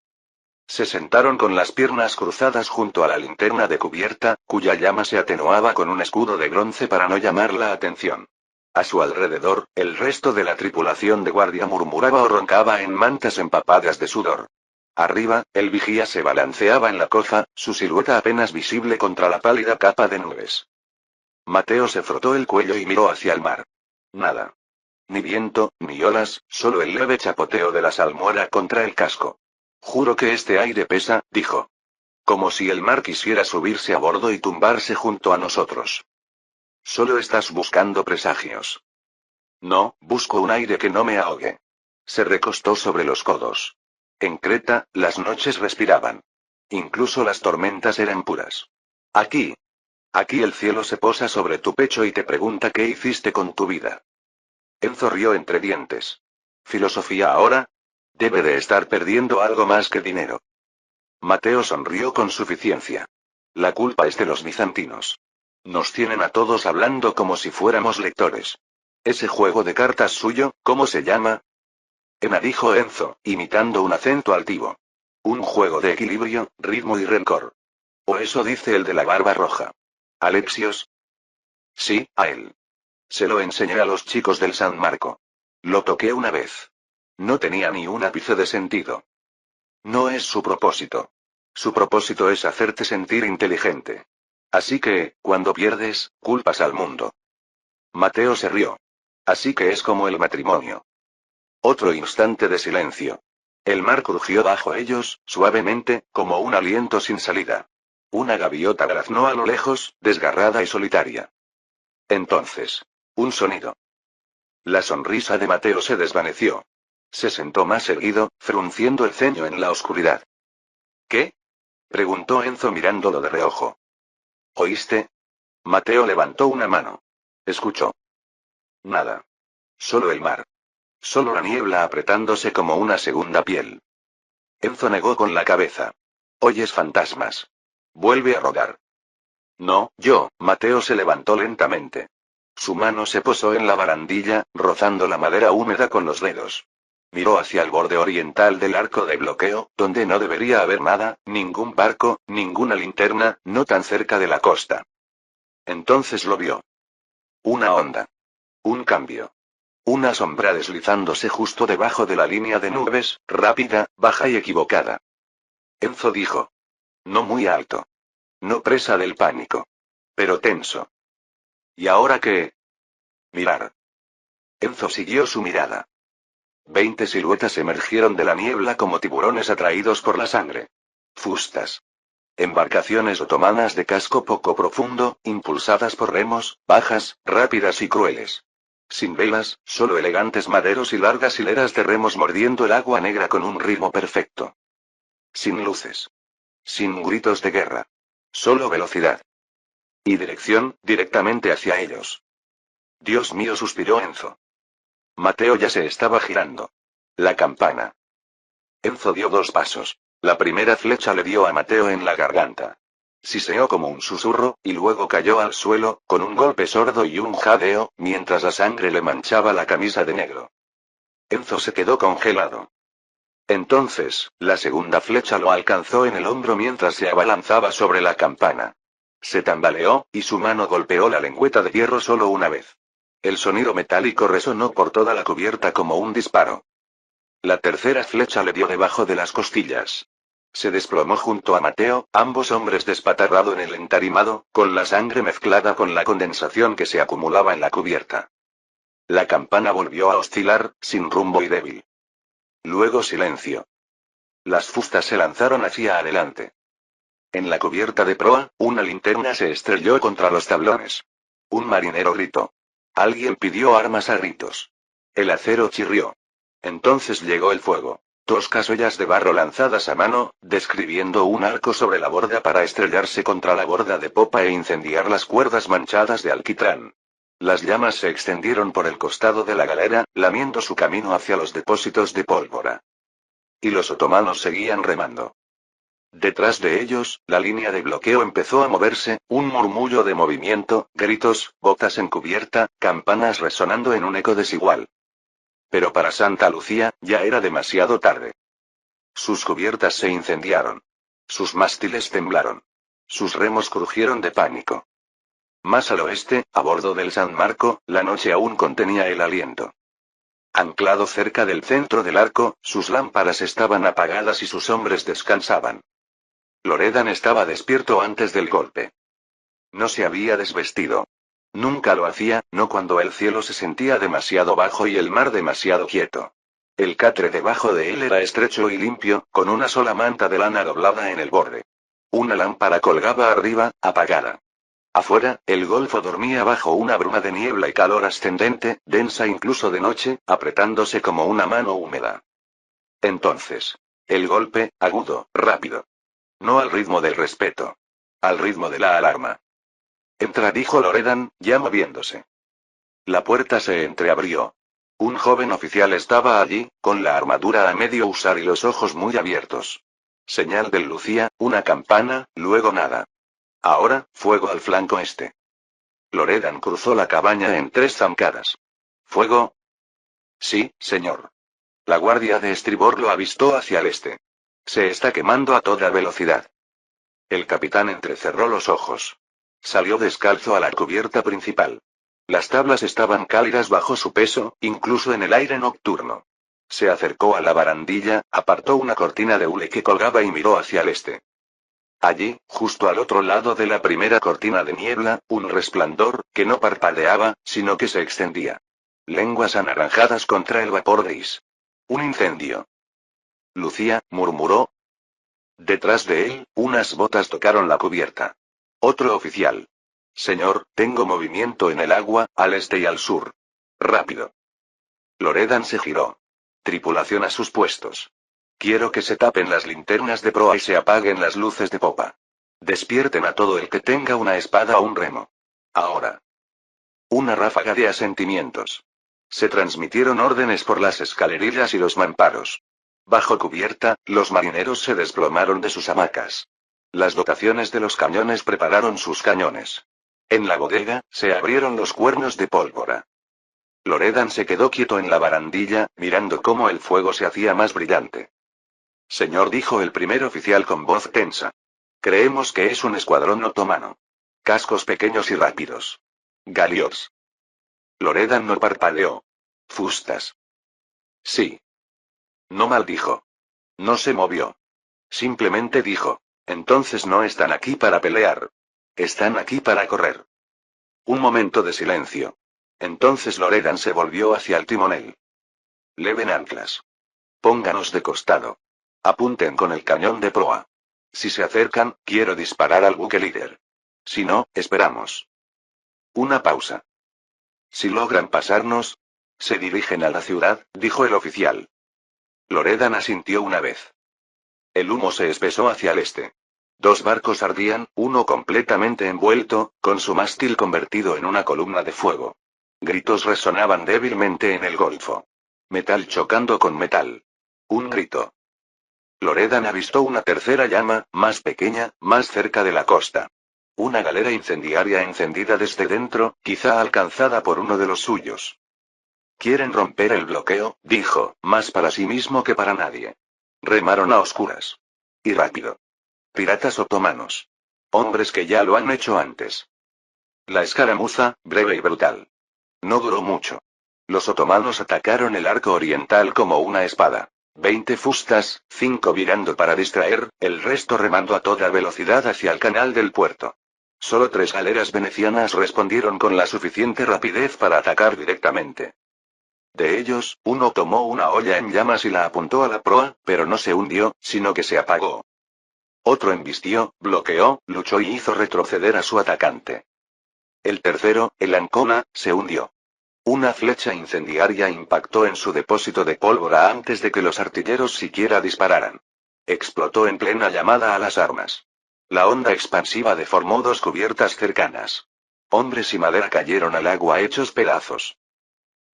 Se sentaron con las piernas cruzadas junto a la linterna de cubierta, cuya llama se atenuaba con un escudo de bronce para no llamar la atención. A su alrededor, el resto de la tripulación de guardia murmuraba o roncaba en mantas empapadas de sudor. Arriba, el vigía se balanceaba en la cofa, su silueta apenas visible contra la pálida capa de nubes. Mateo se frotó el cuello y miró hacia el mar. Nada. Ni viento, ni olas, solo el leve chapoteo de la salmuera contra el casco. Juro que este aire pesa, dijo. Como si el mar quisiera subirse a bordo y tumbarse junto a nosotros. Solo estás buscando presagios. No, busco un aire que no me ahogue. Se recostó sobre los codos. En Creta, las noches respiraban. Incluso las tormentas eran puras. Aquí. Aquí el cielo se posa sobre tu pecho y te pregunta qué hiciste con tu vida. Enzo rió entre dientes. ¿Filosofía ahora? Debe de estar perdiendo algo más que dinero. Mateo sonrió con suficiencia. La culpa es de los bizantinos. Nos tienen a todos hablando como si fuéramos lectores. Ese juego de cartas suyo, ¿cómo se llama? Ena, dijo Enzo, imitando un acento altivo. Un juego de equilibrio, ritmo y rencor. O eso dice el de la barba roja. ¿Alexios? Sí, a él. Se lo enseñé a los chicos del San Marco. Lo toqué una vez. No tenía ni un ápice de sentido. No es su propósito. Su propósito es hacerte sentir inteligente. Así que, cuando pierdes, culpas al mundo. Mateo se rió. Así que es como el matrimonio. Otro instante de silencio. El mar crujió bajo ellos, suavemente, como un aliento sin salida. Una gaviota graznó a lo lejos, desgarrada y solitaria. Entonces. Un sonido. La sonrisa de Mateo se desvaneció. Se sentó más erguido, frunciendo el ceño en la oscuridad. ¿Qué? Preguntó Enzo mirándolo de reojo. ¿Oíste? Mateo levantó una mano. Escuchó. Nada. Solo el mar. Solo la niebla apretándose como una segunda piel. Enzo negó con la cabeza. Oyes fantasmas. Vuelve a rogar. No, yo. Mateo se levantó lentamente. Su mano se posó en la barandilla, rozando la madera húmeda con los dedos. Miró hacia el borde oriental del arco de bloqueo, donde no debería haber nada, ningún barco, ninguna linterna, no tan cerca de la costa. Entonces lo vio. Una onda. Un cambio. Una sombra deslizándose justo debajo de la línea de nubes, rápida, baja y equivocada. Enzo dijo. No muy alto. No presa del pánico. Pero tenso. ¿Y ahora qué? Mirar. Enzo siguió su mirada. 20 siluetas emergieron de la niebla como tiburones atraídos por la sangre. Fustas. Embarcaciones otomanas de casco poco profundo, impulsadas por remos, bajas, rápidas y crueles. Sin velas, solo elegantes maderos y largas hileras de remos mordiendo el agua negra con un ritmo perfecto. Sin luces. Sin gritos de guerra. Solo velocidad. Y dirección, directamente hacia ellos. Dios mío, suspiró Enzo. Mateo ya se estaba girando. La campana. Enzo dio 2 pasos. La primera flecha le dio a Mateo en la garganta. Siseó como un susurro, y luego cayó al suelo, con un golpe sordo y un jadeo, mientras la sangre le manchaba la camisa de negro. Enzo se quedó congelado. Entonces, la segunda flecha lo alcanzó en el hombro mientras se abalanzaba sobre la campana. Se tambaleó, y su mano golpeó la lengüeta de hierro solo una vez. El sonido metálico resonó por toda la cubierta como un disparo. La tercera flecha le dio debajo de las costillas. Se desplomó junto a Mateo, ambos hombres despatarrado en el entarimado, con la sangre mezclada con la condensación que se acumulaba en la cubierta. La campana volvió a oscilar, sin rumbo y débil. Luego silencio. Las fustas se lanzaron hacia adelante. En la cubierta de proa, una linterna se estrelló contra los tablones. Un marinero gritó. Alguien pidió armas a gritos. El acero chirrió. Entonces llegó el fuego. Toscas ollas de barro lanzadas a mano, describiendo un arco sobre la borda para estrellarse contra la borda de popa e incendiar las cuerdas manchadas de alquitrán. Las llamas se extendieron por el costado de la galera, lamiendo su camino hacia los depósitos de pólvora. Y los otomanos seguían remando. Detrás de ellos, la línea de bloqueo empezó a moverse, un murmullo de movimiento, gritos, botas en cubierta, campanas resonando en un eco desigual. Pero para Santa Lucía, ya era demasiado tarde. Sus cubiertas se incendiaron. Sus mástiles temblaron. Sus remos crujieron de pánico. Más al oeste, a bordo del San Marco, la noche aún contenía el aliento. Anclado cerca del centro del arco, sus lámparas estaban apagadas y sus hombres descansaban. Loredan estaba despierto antes del golpe. No se había desvestido. Nunca lo hacía, no cuando el cielo se sentía demasiado bajo y el mar demasiado quieto. El catre debajo de él era estrecho y limpio, con una sola manta de lana doblada en el borde. Una lámpara colgaba arriba, apagada. Afuera, el golfo dormía bajo una bruma de niebla y calor ascendente, densa incluso de noche, apretándose como una mano húmeda. Entonces. El golpe, agudo, rápido. No al ritmo del respeto. Al ritmo de la alarma. Entra, dijo Loredan, ya moviéndose. La puerta se entreabrió. Un joven oficial estaba allí, con la armadura a medio usar y los ojos muy abiertos. Señal del Lucía, una campana, luego nada. Ahora, fuego al flanco este. Loredan cruzó la cabaña en 3 zancadas. ¿Fuego? Sí, señor. La guardia de estribor lo avistó hacia el este. Se está quemando a toda velocidad. El capitán entrecerró los ojos. Salió descalzo a la cubierta principal. Las tablas estaban cálidas bajo su peso, incluso en el aire nocturno. Se acercó a la barandilla, apartó una cortina de hule que colgaba y miró hacia el este. Allí, justo al otro lado de la primera cortina de niebla, un resplandor, que no parpadeaba, sino que se extendía. Lenguas anaranjadas contra el vapor gris. Un incendio. Lucía, murmuró. Detrás de él, unas botas tocaron la cubierta. Otro oficial. Señor, tengo movimiento en el agua, al este y al sur. Rápido. Loredan se giró. Tripulación a sus puestos. Quiero que se tapen las linternas de proa y se apaguen las luces de popa. Despierten a todo el que tenga una espada o un remo. Ahora. Una ráfaga de asentimientos. Se transmitieron órdenes por las escalerillas y los mamparos. Bajo cubierta, los marineros se desplomaron de sus hamacas. Las dotaciones de los cañones prepararon sus cañones. En la bodega, se abrieron los cuernos de pólvora. Loredan se quedó quieto en la barandilla, mirando cómo el fuego se hacía más brillante. Señor, dijo el primer oficial con voz tensa. Creemos que es un escuadrón otomano. Cascos pequeños y rápidos. Galiots. Loredan no parpadeó. Fustas. Sí. No maldijo. No se movió. Simplemente dijo. Entonces no están aquí para pelear. Están aquí para correr. Un momento de silencio. Entonces Loredan se volvió hacia el timonel. Leven anclas. Pónganos de costado. Apunten con el cañón de proa. Si se acercan, quiero disparar al buque líder. Si no, esperamos. Una pausa. Si logran pasarnos, se dirigen a la ciudad, dijo el oficial. Loredan asintió una vez. El humo se espesó hacia el este. 2 barcos ardían, uno completamente envuelto, con su mástil convertido en una columna de fuego. Gritos resonaban débilmente en el golfo. Metal chocando con metal. Un grito. Loredan avistó una tercera llama, más pequeña, más cerca de la costa. Una galera incendiaria encendida desde dentro, quizá alcanzada por uno de los suyos. Quieren romper el bloqueo, dijo, más para sí mismo que para nadie. Remaron a oscuras. Y rápido. Piratas otomanos. Hombres que ya lo han hecho antes. La escaramuza, breve y brutal. No duró mucho. Los otomanos atacaron el arco oriental como una espada. 20 fustas, 5 virando para distraer, el resto remando a toda velocidad hacia el canal del puerto. Solo 3 galeras venecianas respondieron con la suficiente rapidez para atacar directamente. De ellos, uno tomó una olla en llamas y la apuntó a la proa, pero no se hundió, sino que se apagó. Otro embistió, bloqueó, luchó y hizo retroceder a su atacante. El tercero, el Ancona, se hundió. Una flecha incendiaria impactó en su depósito de pólvora antes de que los artilleros siquiera dispararan. Explotó en plena llamada a las armas. La onda expansiva deformó 2 cubiertas cercanas. Hombres y madera cayeron al agua hechos pedazos.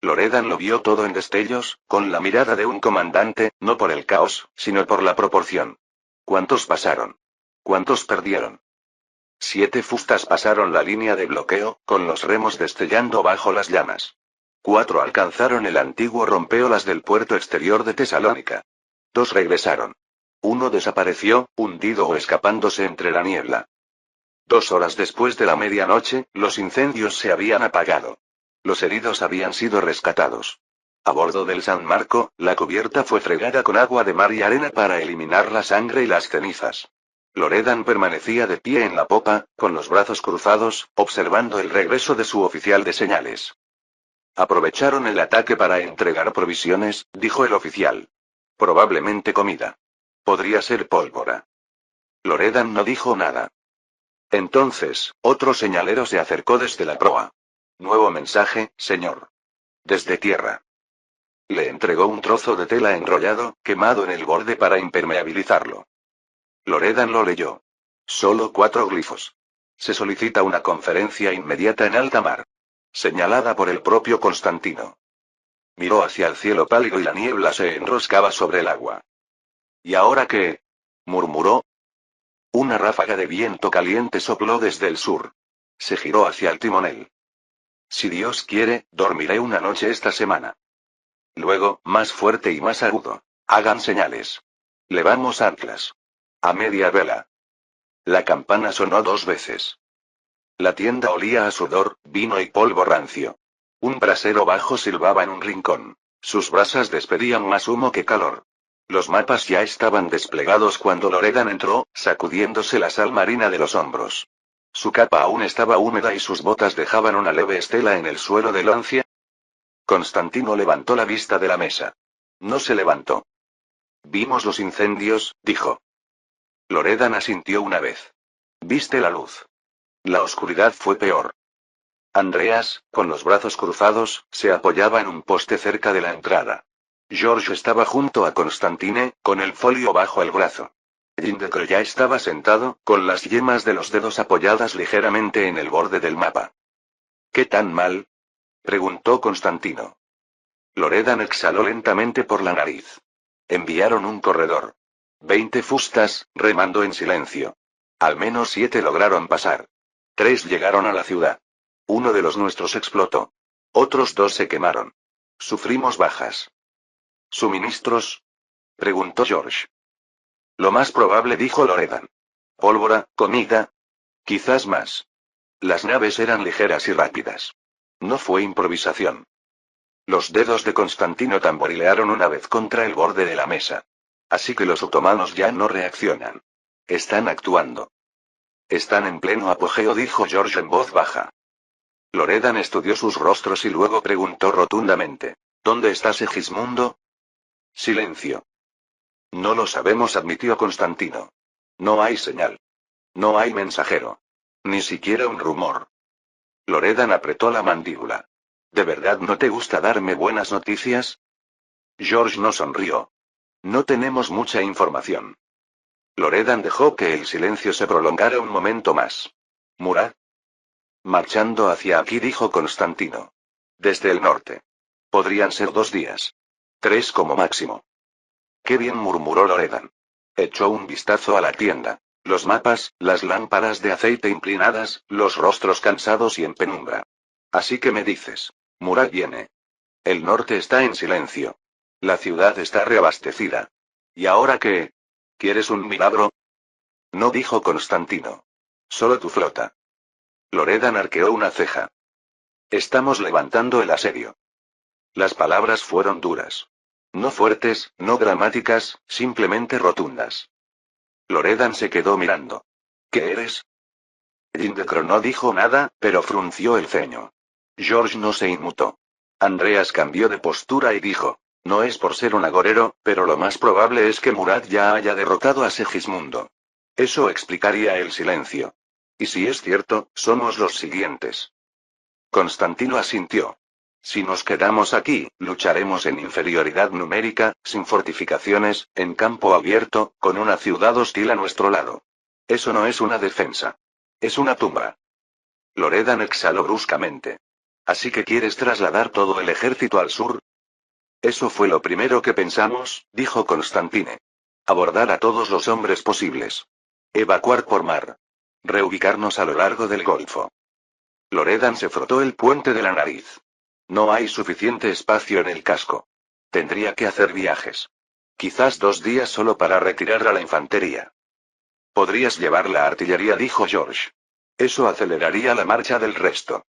Loredan lo vio todo en destellos, con la mirada de un comandante, no por el caos, sino por la proporción. ¿Cuántos pasaron? ¿Cuántos perdieron? 7 fustas pasaron la línea de bloqueo, con los remos destellando bajo las llamas. 4 alcanzaron el antiguo rompeolas del puerto exterior de Tesalónica. 2 regresaron. 1 desapareció, hundido o escapándose entre la niebla. 2 horas después de la medianoche, los incendios se habían apagado. Los heridos habían sido rescatados. A bordo del San Marco, la cubierta fue fregada con agua de mar y arena para eliminar la sangre y las cenizas. Loredan permanecía de pie en la popa, con los brazos cruzados, observando el regreso de su oficial de señales. Aprovecharon el ataque para entregar provisiones, dijo el oficial. Probablemente comida. Podría ser pólvora. Loredan no dijo nada. Entonces, otro señalero se acercó desde la proa. Nuevo mensaje, señor. Desde tierra. Le entregó un trozo de tela enrollado, quemado en el borde para impermeabilizarlo. Loredan lo leyó. Solo 4 glifos. Se solicita una conferencia inmediata en alta mar. Señalada por el propio Constantino. Miró hacia el cielo pálido y la niebla se enroscaba sobre el agua. ¿Y ahora qué? Murmuró. Una ráfaga de viento caliente sopló desde el sur. Se giró hacia el timonel. Si Dios quiere, dormiré una noche esta semana. Luego, más fuerte y más agudo. Hagan señales. Levamos anclas. A media vela. La campana sonó 2 veces. La tienda olía a sudor, vino y polvo rancio. Un brasero bajo silbaba en un rincón. Sus brasas despedían más humo que calor. Los mapas ya estaban desplegados cuando Loredan entró, sacudiéndose la sal marina de los hombros. Su capa aún estaba húmeda y sus botas dejaban una leve estela en el suelo de Lancia. Constantino levantó la vista de la mesa. No se levantó. Vimos los incendios, dijo. Loredan asintió una vez. Viste la luz. La oscuridad fue peor. Andreas, con los brazos cruzados, se apoyaba en un poste cerca de la entrada. George estaba junto a Constantine, con el folio bajo el brazo. Jindekro ya estaba sentado, con las yemas de los dedos apoyadas ligeramente en el borde del mapa. ¿Qué tan mal? Preguntó Constantino. Loredan exhaló lentamente por la nariz. Enviaron un corredor. 20 fustas, remando en silencio. Al menos 7 lograron pasar. 3 llegaron a la ciudad. Uno de los nuestros explotó. Otros 2 se quemaron. Sufrimos bajas. ¿Suministros? Preguntó George. Lo más probable, dijo Loredan. Pólvora, comida. Quizás más. Las naves eran ligeras y rápidas. No fue improvisación. Los dedos de Constantino tamborilearon una vez contra el borde de la mesa. Así que los otomanos ya no reaccionan. Están actuando. Están en pleno apogeo, dijo George en voz baja. Loredan estudió sus rostros y luego preguntó rotundamente. ¿Dónde está Segismundo? Silencio. No lo sabemos, admitió Constantino. No hay señal. No hay mensajero. Ni siquiera un rumor. Loredan apretó la mandíbula. ¿De verdad no te gusta darme buenas noticias? George no sonrió. No tenemos mucha información. Loredan dejó que el silencio se prolongara un momento más. ¿Murad? Marchando hacia aquí, dijo Constantino. Desde el norte. Podrían ser 2 días. 3 como máximo. Qué bien, murmuró Loredan. Echó un vistazo a la tienda. Los mapas, las lámparas de aceite inclinadas, los rostros cansados y en penumbra. Así que me dices. Murad viene. El norte está en silencio. La ciudad está reabastecida. ¿Y ahora qué? ¿Quieres un milagro? No, dijo Constantino. Solo tu flota. Loredan arqueó una ceja. Estamos levantando el asedio. Las palabras fueron duras. No fuertes, no dramáticas, simplemente rotundas. Loredan se quedó mirando. ¿Qué eres? Jindekro no dijo nada, pero frunció el ceño. George no se inmutó. Andreas cambió de postura y dijo. No es por ser un agorero, pero lo más probable es que Murad ya haya derrotado a Segismundo. Eso explicaría el silencio. Y si es cierto, somos los siguientes. Constantino asintió. Si nos quedamos aquí, lucharemos en inferioridad numérica, sin fortificaciones, en campo abierto, con una ciudad hostil a nuestro lado. Eso no es una defensa. Es una tumba. Loredan exhaló bruscamente. ¿Así que quieres trasladar todo el ejército al sur? Eso fue lo primero que pensamos, dijo Constantine. Abordar a todos los hombres posibles. Evacuar por mar. Reubicarnos a lo largo del Golfo. Loredan se frotó el puente de la nariz. No hay suficiente espacio en el casco. Tendría que hacer viajes. Quizás 2 días solo para retirar a la infantería. Podrías llevar la artillería, dijo George. Eso aceleraría la marcha del resto.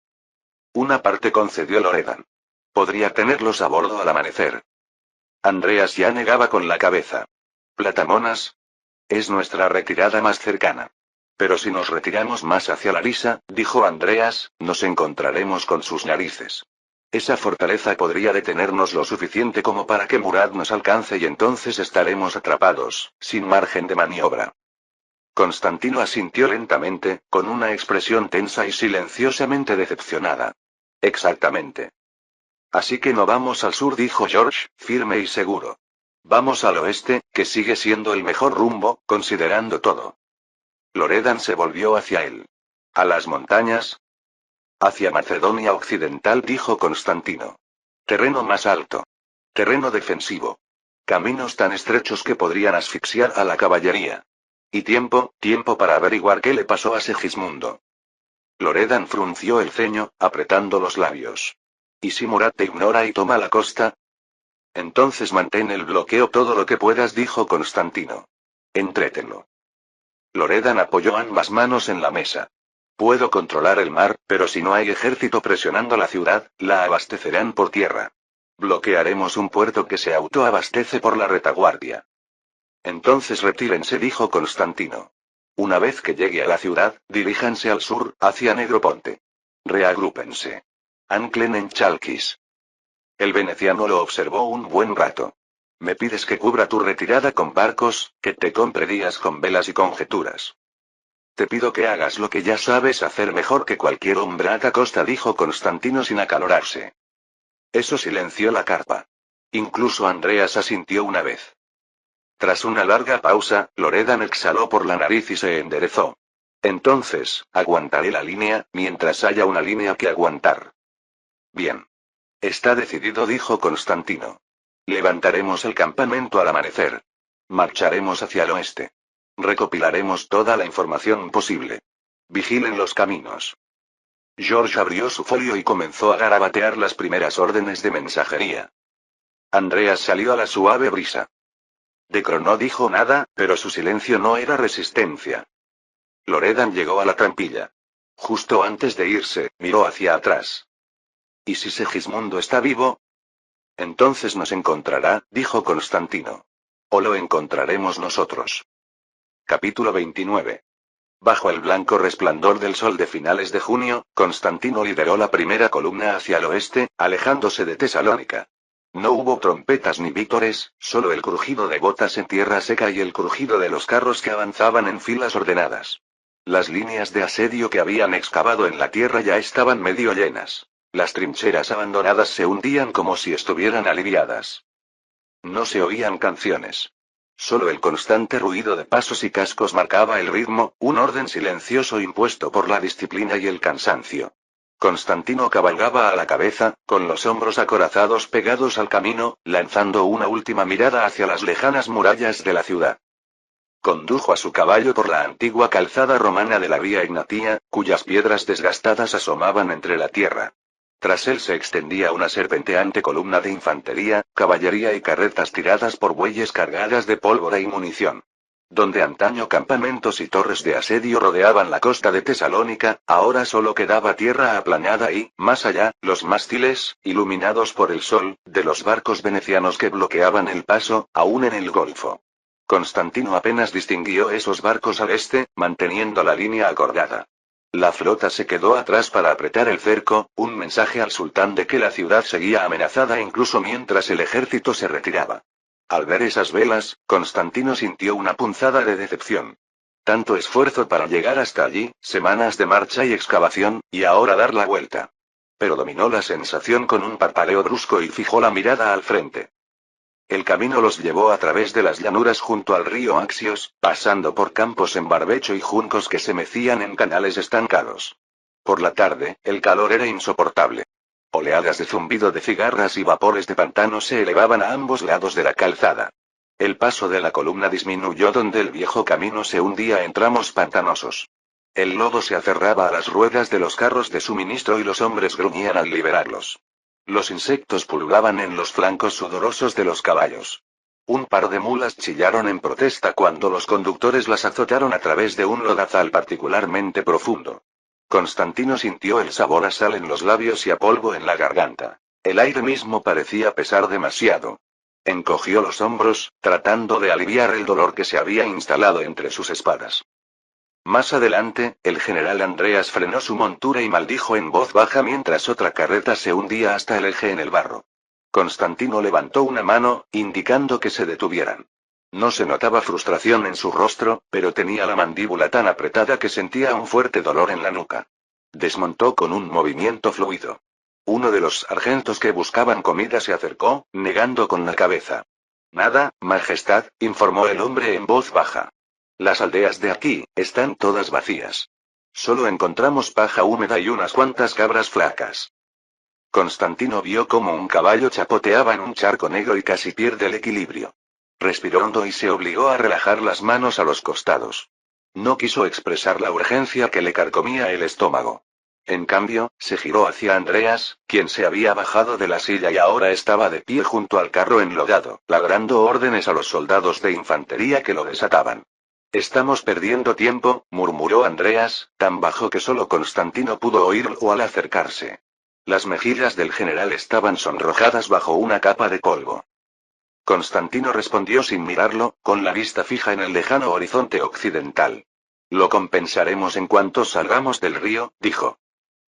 Una parte, concedió Loredan. Podría tenerlos a bordo al amanecer. Andreas ya negaba con la cabeza. ¿Platamonas? Es nuestra retirada más cercana. Pero si nos retiramos más hacia Larisa, dijo Andreas, nos encontraremos con sus narices. Esa fortaleza podría detenernos lo suficiente como para que Murad nos alcance y entonces estaremos atrapados, sin margen de maniobra. Constantino asintió lentamente, con una expresión tensa y silenciosamente decepcionada. Exactamente. Así que no vamos al sur, dijo George, firme y seguro. Vamos al oeste, que sigue siendo el mejor rumbo, considerando todo. Loredan se volvió hacia él. ¿A las montañas? Hacia Macedonia Occidental, dijo Constantino. Terreno más alto. Terreno defensivo. Caminos tan estrechos que podrían asfixiar a la caballería. Y tiempo para averiguar qué le pasó a Segismundo. Loredan frunció el ceño, apretando los labios. ¿Y si Murat te ignora y toma la costa? Entonces mantén el bloqueo todo lo que puedas, dijo Constantino. Entrételo. Loredan apoyó ambas manos en la mesa. Puedo controlar el mar, pero si no hay ejército presionando la ciudad, la abastecerán por tierra. Bloquearemos un puerto que se autoabastece por la retaguardia. Entonces retírense, dijo Constantino. Una vez que llegue a la ciudad, diríjanse al sur, hacia Negroponte. Reagrúpense. Anclen en Chalkis. El veneciano lo observó un buen rato. Me pides que cubra tu retirada con barcos, que te compre días con velas y conjeturas. Te pido que hagas lo que ya sabes hacer mejor que cualquier hombre a costa, dijo Constantino sin acalorarse. Eso silenció la carpa. Incluso Andreas asintió una vez. Tras una larga pausa, Loredan exhaló por la nariz y se enderezó. Entonces, aguantaré la línea, mientras haya una línea que aguantar. Bien. Está decidido, dijo Constantino. Levantaremos el campamento al amanecer. Marcharemos hacia el oeste. Recopilaremos toda la información posible. Vigilen los caminos. George abrió su folio y comenzó a garabatear las primeras órdenes de mensajería. Andreas salió a la suave brisa. Decro no dijo nada, pero su silencio no era resistencia. Loredan llegó a la trampilla. Justo antes de irse, miró hacia atrás. ¿Y si Segismundo está vivo? Entonces nos encontrará, dijo Constantino. O lo encontraremos nosotros. Capítulo 29. Bajo el blanco resplandor del sol de finales de junio, Constantino lideró la primera columna hacia el oeste, alejándose de Tesalónica. No hubo trompetas ni vítores, solo el crujido de botas en tierra seca y el crujido de los carros que avanzaban en filas ordenadas. Las líneas de asedio que habían excavado en la tierra ya estaban medio llenas. Las trincheras abandonadas se hundían como si estuvieran aliviadas. No se oían canciones. Solo el constante ruido de pasos y cascos marcaba el ritmo, un orden silencioso impuesto por la disciplina y el cansancio. Constantino cabalgaba a la cabeza, con los hombros acorazados pegados al camino, lanzando una última mirada hacia las lejanas murallas de la ciudad. Condujo a su caballo por la antigua calzada romana de la Vía Ignatia, cuyas piedras desgastadas asomaban entre la tierra. Tras él se extendía una serpenteante columna de infantería, caballería y carretas tiradas por bueyes cargadas de pólvora y munición. Donde antaño campamentos y torres de asedio rodeaban la costa de Tesalónica, ahora solo quedaba tierra aplanada y, más allá, los mástiles, iluminados por el sol, de los barcos venecianos que bloqueaban el paso, aún en el Golfo. Constantino apenas distinguió esos barcos al este, manteniendo la línea acordada. La flota se quedó atrás para apretar el cerco, un mensaje al sultán de que la ciudad seguía amenazada incluso mientras el ejército se retiraba. Al ver esas velas, Constantino sintió una punzada de decepción. Tanto esfuerzo para llegar hasta allí, semanas de marcha y excavación, y ahora dar la vuelta. Pero dominó la sensación con un parpadeo brusco y fijó la mirada al frente. El camino los llevó a través de las llanuras junto al río Axios, pasando por campos en barbecho y juncos que se mecían en canales estancados. Por la tarde, el calor era insoportable. Oleadas de zumbido de cigarras y vapores de pantano se elevaban a ambos lados de la calzada. El paso de la columna disminuyó donde el viejo camino se hundía en tramos pantanosos. El lodo se aferraba a las ruedas de los carros de suministro y los hombres gruñían al liberarlos. Los insectos pululaban en los flancos sudorosos de los caballos. Un par de mulas chillaron en protesta cuando los conductores las azotaron a través de un lodazal particularmente profundo. Constantino sintió el sabor a sal en los labios y a polvo en la garganta. El aire mismo parecía pesar demasiado. Encogió los hombros, tratando de aliviar el dolor que se había instalado entre sus espadas. Más adelante, el general Andreas frenó su montura y maldijo en voz baja mientras otra carreta se hundía hasta el eje en el barro. Constantino levantó una mano, indicando que se detuvieran. No se notaba frustración en su rostro, pero tenía la mandíbula tan apretada que sentía un fuerte dolor en la nuca. Desmontó con un movimiento fluido. Uno de los sargentos que buscaban comida se acercó, negando con la cabeza. Nada, Majestad, informó el hombre en voz baja. Las aldeas de aquí, están todas vacías. Solo encontramos paja húmeda y unas cuantas cabras flacas. Constantino vio cómo un caballo chapoteaba en un charco negro y casi pierde el equilibrio. Respiró hondo y se obligó a relajar las manos a los costados. No quiso expresar la urgencia que le carcomía el estómago. En cambio, se giró hacia Andreas, quien se había bajado de la silla y ahora estaba de pie junto al carro enlodado, ladrando órdenes a los soldados de infantería que lo desataban. Estamos perdiendo tiempo, murmuró Andreas, tan bajo que solo Constantino pudo oírlo al acercarse. Las mejillas del general estaban sonrojadas bajo una capa de polvo. Constantino respondió sin mirarlo, con la vista fija en el lejano horizonte occidental. Lo compensaremos en cuanto salgamos del río, dijo.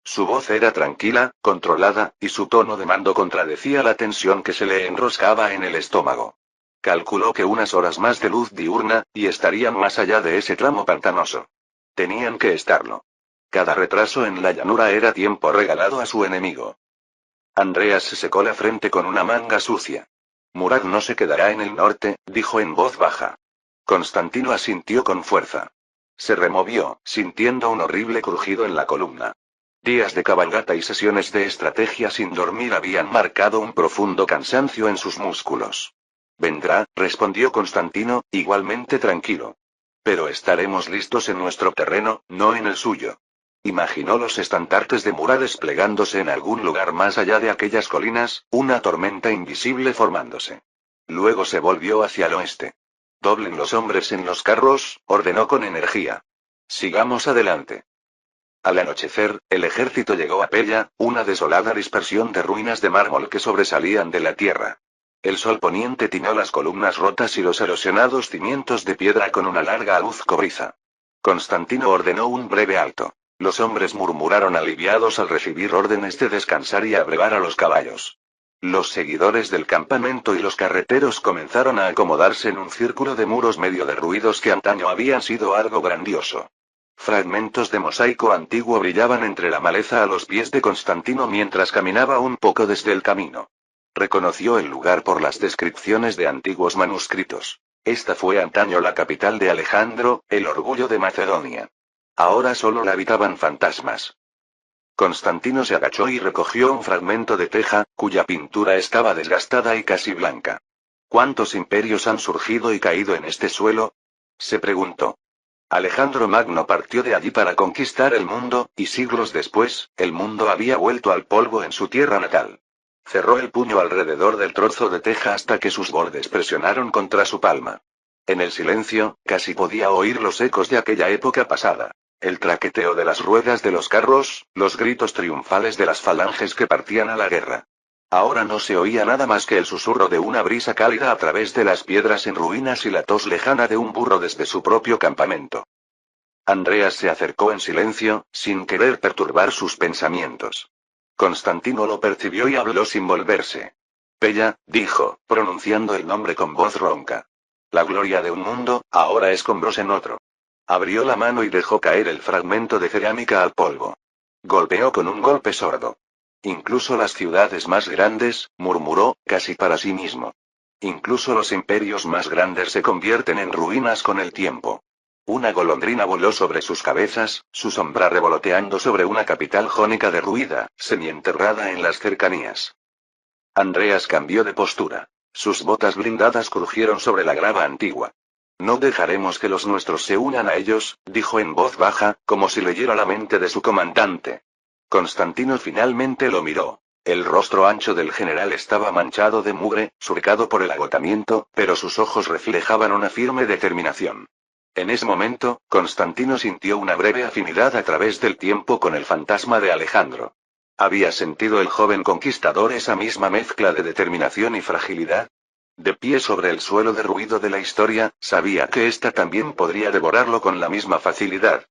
Su voz era tranquila, controlada, y su tono de mando contradecía la tensión que se le enroscaba en el estómago. Calculó que unas horas más de luz diurna, y estarían más allá de ese tramo pantanoso. Tenían que estarlo. Cada retraso en la llanura era tiempo regalado a su enemigo. Andreas se secó la frente con una manga sucia. Murad no se quedará en el norte, dijo en voz baja. Constantino asintió con fuerza. Se removió, sintiendo un horrible crujido en la columna. Días de cabalgata y sesiones de estrategia sin dormir habían marcado un profundo cansancio en sus músculos. Vendrá, respondió Constantino, igualmente tranquilo. Pero estaremos listos en nuestro terreno, no en el suyo. Imaginó los estandartes de Murad desplegándose en algún lugar más allá de aquellas colinas, una tormenta invisible formándose. Luego se volvió hacia el oeste. Doblen los hombres en los carros, ordenó con energía. Sigamos adelante. Al anochecer, el ejército llegó a Pella, una desolada dispersión de ruinas de mármol que sobresalían de la tierra. El sol poniente tiñó las columnas rotas y los erosionados cimientos de piedra con una larga luz cobriza. Constantino ordenó un breve alto. Los hombres murmuraron aliviados al recibir órdenes de descansar y abrevar a los caballos. Los seguidores del campamento y los carreteros comenzaron a acomodarse en un círculo de muros medio derruidos que antaño habían sido algo grandioso. Fragmentos de mosaico antiguo brillaban entre la maleza a los pies de Constantino mientras caminaba un poco desde el camino. Reconoció el lugar por las descripciones de antiguos manuscritos. Esta fue antaño la capital de Alejandro, el orgullo de Macedonia. Ahora solo la habitaban fantasmas. Constantino se agachó y recogió un fragmento de teja, cuya pintura estaba desgastada y casi blanca. ¿Cuántos imperios han surgido y caído en este suelo? Se preguntó. Alejandro Magno partió de allí para conquistar el mundo, y siglos después, el mundo había vuelto al polvo en su tierra natal. Cerró el puño alrededor del trozo de teja hasta que sus bordes presionaron contra su palma. En el silencio, casi podía oír los ecos de aquella época pasada. El traqueteo de las ruedas de los carros, los gritos triunfales de las falanges que partían a la guerra. Ahora no se oía nada más que el susurro de una brisa cálida a través de las piedras en ruinas y la tos lejana de un burro desde su propio campamento. Andreas se acercó en silencio, sin querer perturbar sus pensamientos. Constantino lo percibió y habló sin volverse. Pella, dijo, pronunciando el nombre con voz ronca. La gloria de un mundo, ahora escombros en otro. Abrió la mano y dejó caer el fragmento de cerámica al polvo. Golpeó con un golpe sordo. Incluso las ciudades más grandes, murmuró, casi para sí mismo. Incluso los imperios más grandes se convierten en ruinas con el tiempo. Una golondrina voló sobre sus cabezas, su sombra revoloteando sobre una capital jónica derruida, semienterrada en las cercanías. Andreas cambió de postura. Sus botas blindadas crujieron sobre la grava antigua. No dejaremos que los nuestros se unan a ellos, dijo en voz baja, como si leyera la mente de su comandante. Constantino finalmente lo miró. El rostro ancho del general estaba manchado de mugre, surcado por el agotamiento, pero sus ojos reflejaban una firme determinación. En ese momento, Constantino sintió una breve afinidad a través del tiempo con el fantasma de Alejandro. ¿Había sentido el joven conquistador esa misma mezcla de determinación y fragilidad? De pie sobre el suelo derruido de la historia, sabía que ésta también podría devorarlo con la misma facilidad.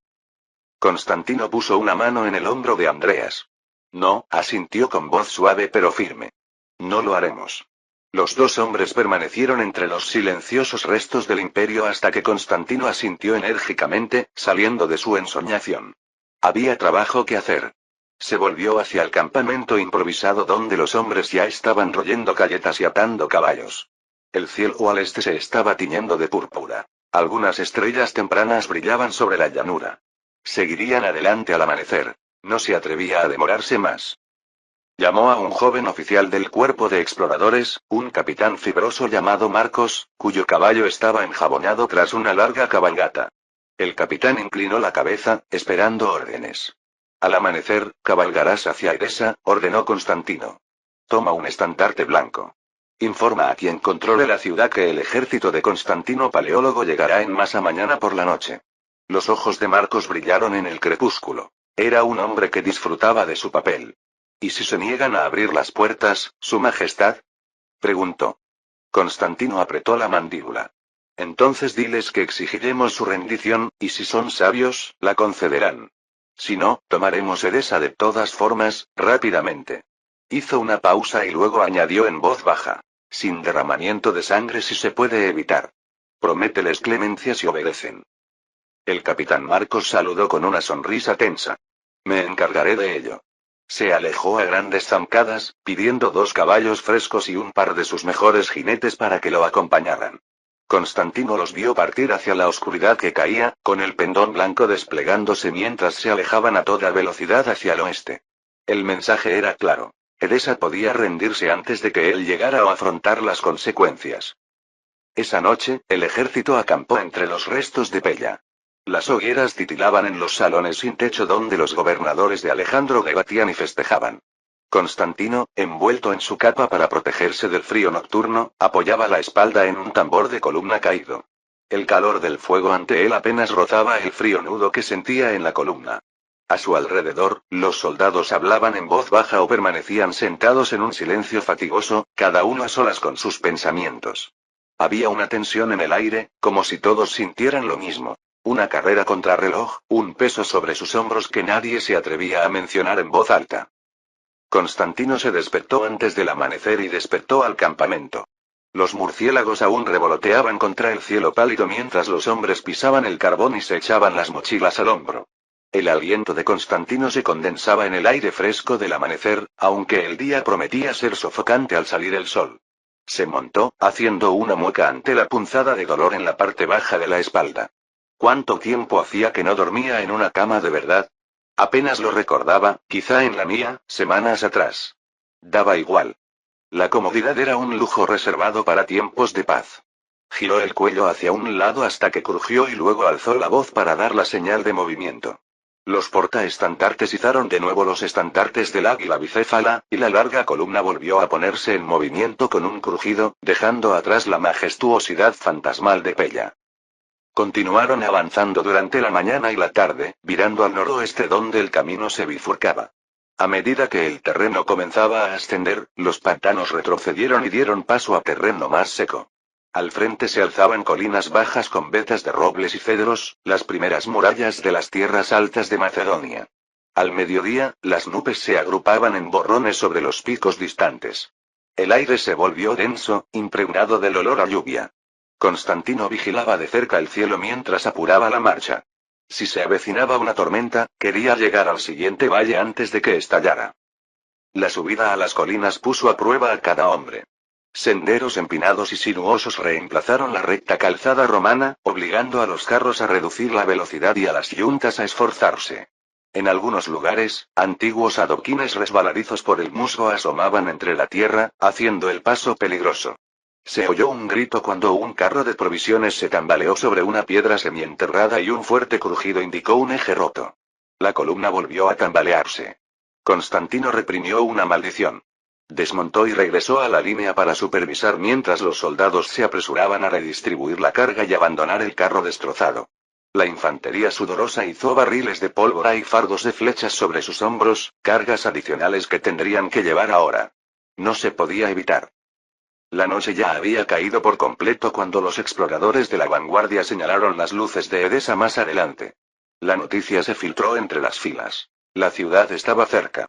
Constantino puso una mano en el hombro de Andreas. No, asintió con voz suave pero firme. No lo haremos. Los dos hombres permanecieron entre los silenciosos restos del imperio hasta que Constantino asintió enérgicamente, saliendo de su ensoñación. Había trabajo que hacer. Se volvió hacia el campamento improvisado donde los hombres ya estaban royendo galletas y atando caballos. El cielo al este se estaba tiñendo de púrpura. Algunas estrellas tempranas brillaban sobre la llanura. Seguirían adelante al amanecer. No se atrevía a demorarse más. Llamó a un joven oficial del cuerpo de exploradores, un capitán fibroso llamado Marcos, cuyo caballo estaba enjabonado tras una larga cabalgata. El capitán inclinó la cabeza, esperando órdenes. Al amanecer, cabalgarás hacia Edesa, ordenó Constantino. Toma un estandarte blanco. Informa a quien controle la ciudad que el ejército de Constantino Paleólogo llegará en masa mañana por la noche. Los ojos de Marcos brillaron en el crepúsculo. Era un hombre que disfrutaba de su papel. ¿Y si se niegan a abrir las puertas, Su Majestad? Preguntó. Constantino apretó la mandíbula. Entonces diles que exigiremos su rendición, y si son sabios, la concederán. Si no, tomaremos Edesa de todas formas, rápidamente. Hizo una pausa y luego añadió en voz baja. Sin derramamiento de sangre si se puede evitar. Promételes clemencia si obedecen. El capitán Marcos saludó con una sonrisa tensa. Me encargaré de ello. Se alejó a grandes zancadas, pidiendo 2 caballos frescos y un par de sus mejores jinetes para que lo acompañaran. Constantino los vio partir hacia la oscuridad que caía, con el pendón blanco desplegándose mientras se alejaban a toda velocidad hacia el oeste. El mensaje era claro. Edesa podía rendirse antes de que él llegara o afrontar las consecuencias. Esa noche, el ejército acampó entre los restos de Pella. Las hogueras titilaban en los salones sin techo donde los gobernadores de Alejandro debatían y festejaban. Constantino, envuelto en su capa para protegerse del frío nocturno, apoyaba la espalda en un tambor de columna caído. El calor del fuego ante él apenas rozaba el frío nudo que sentía en la columna. A su alrededor, los soldados hablaban en voz baja o permanecían sentados en un silencio fatigoso, cada uno a solas con sus pensamientos. Había una tensión en el aire, como si todos sintieran lo mismo. Una carrera contrarreloj, un peso sobre sus hombros que nadie se atrevía a mencionar en voz alta. Constantino se despertó antes del amanecer y despertó al campamento. Los murciélagos aún revoloteaban contra el cielo pálido mientras los hombres pisaban el carbón y se echaban las mochilas al hombro. El aliento de Constantino se condensaba en el aire fresco del amanecer, aunque el día prometía ser sofocante al salir el sol. Se montó, haciendo una mueca ante la punzada de dolor en la parte baja de la espalda. ¿Cuánto tiempo hacía que no dormía en una cama de verdad? Apenas lo recordaba, quizá en la mía, semanas atrás. Daba igual. La comodidad era un lujo reservado para tiempos de paz. Giró el cuello hacia un lado hasta que crujió y luego alzó la voz para dar la señal de movimiento. Los portaestandartes izaron de nuevo los estandartes del águila bicéfala, y la larga columna volvió a ponerse en movimiento con un crujido, dejando atrás la majestuosidad fantasmal de Pella. Continuaron avanzando durante la mañana y la tarde, virando al noroeste donde el camino se bifurcaba. A medida que el terreno comenzaba a ascender, los pantanos retrocedieron y dieron paso a terreno más seco. Al frente se alzaban colinas bajas con vetas de robles y cedros, las primeras murallas de las tierras altas de Macedonia. Al mediodía, las nubes se agrupaban en borrones sobre los picos distantes. El aire se volvió denso, impregnado del olor a lluvia. Constantino vigilaba de cerca el cielo mientras apuraba la marcha. Si se avecinaba una tormenta, quería llegar al siguiente valle antes de que estallara. La subida a las colinas puso a prueba a cada hombre. Senderos empinados y sinuosos reemplazaron la recta calzada romana, obligando a los carros a reducir la velocidad y a las yuntas a esforzarse. En algunos lugares, antiguos adoquines resbaladizos por el musgo asomaban entre la tierra, haciendo el paso peligroso. Se oyó un grito cuando un carro de provisiones se tambaleó sobre una piedra semienterrada y un fuerte crujido indicó un eje roto. La columna volvió a tambalearse. Constantino reprimió una maldición. Desmontó y regresó a la línea para supervisar mientras los soldados se apresuraban a redistribuir la carga y abandonar el carro destrozado. La infantería sudorosa hizo barriles de pólvora y fardos de flechas sobre sus hombros, cargas adicionales que tendrían que llevar ahora. No se podía evitar. La noche ya había caído por completo cuando los exploradores de la vanguardia señalaron las luces de Edesa más adelante. La noticia se filtró entre las filas. La ciudad estaba cerca.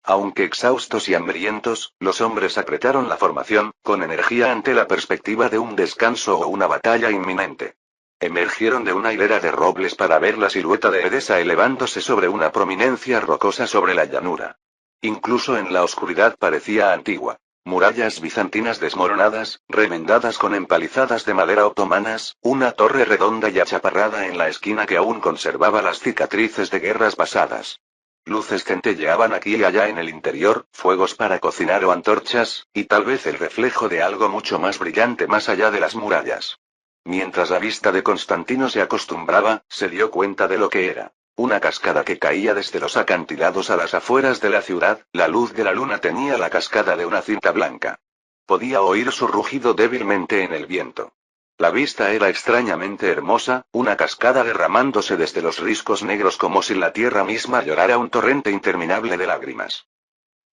Aunque exhaustos y hambrientos, los hombres apretaron la formación, con energía ante la perspectiva de un descanso o una batalla inminente. Emergieron de una hilera de robles para ver la silueta de Edesa elevándose sobre una prominencia rocosa sobre la llanura. Incluso en la oscuridad parecía antigua. Murallas bizantinas desmoronadas, remendadas con empalizadas de madera otomanas, una torre redonda y achaparrada en la esquina que aún conservaba las cicatrices de guerras pasadas. Luces centelleaban aquí y allá en el interior, fuegos para cocinar o antorchas, y tal vez el reflejo de algo mucho más brillante más allá de las murallas. Mientras la vista de Constantino se acostumbraba, se dio cuenta de lo que era. Una cascada que caía desde los acantilados a las afueras de la ciudad, la luz de la luna tenía la cascada de una cinta blanca. Podía oír su rugido débilmente en el viento. La vista era extrañamente hermosa, una cascada derramándose desde los riscos negros como si la tierra misma llorara un torrente interminable de lágrimas.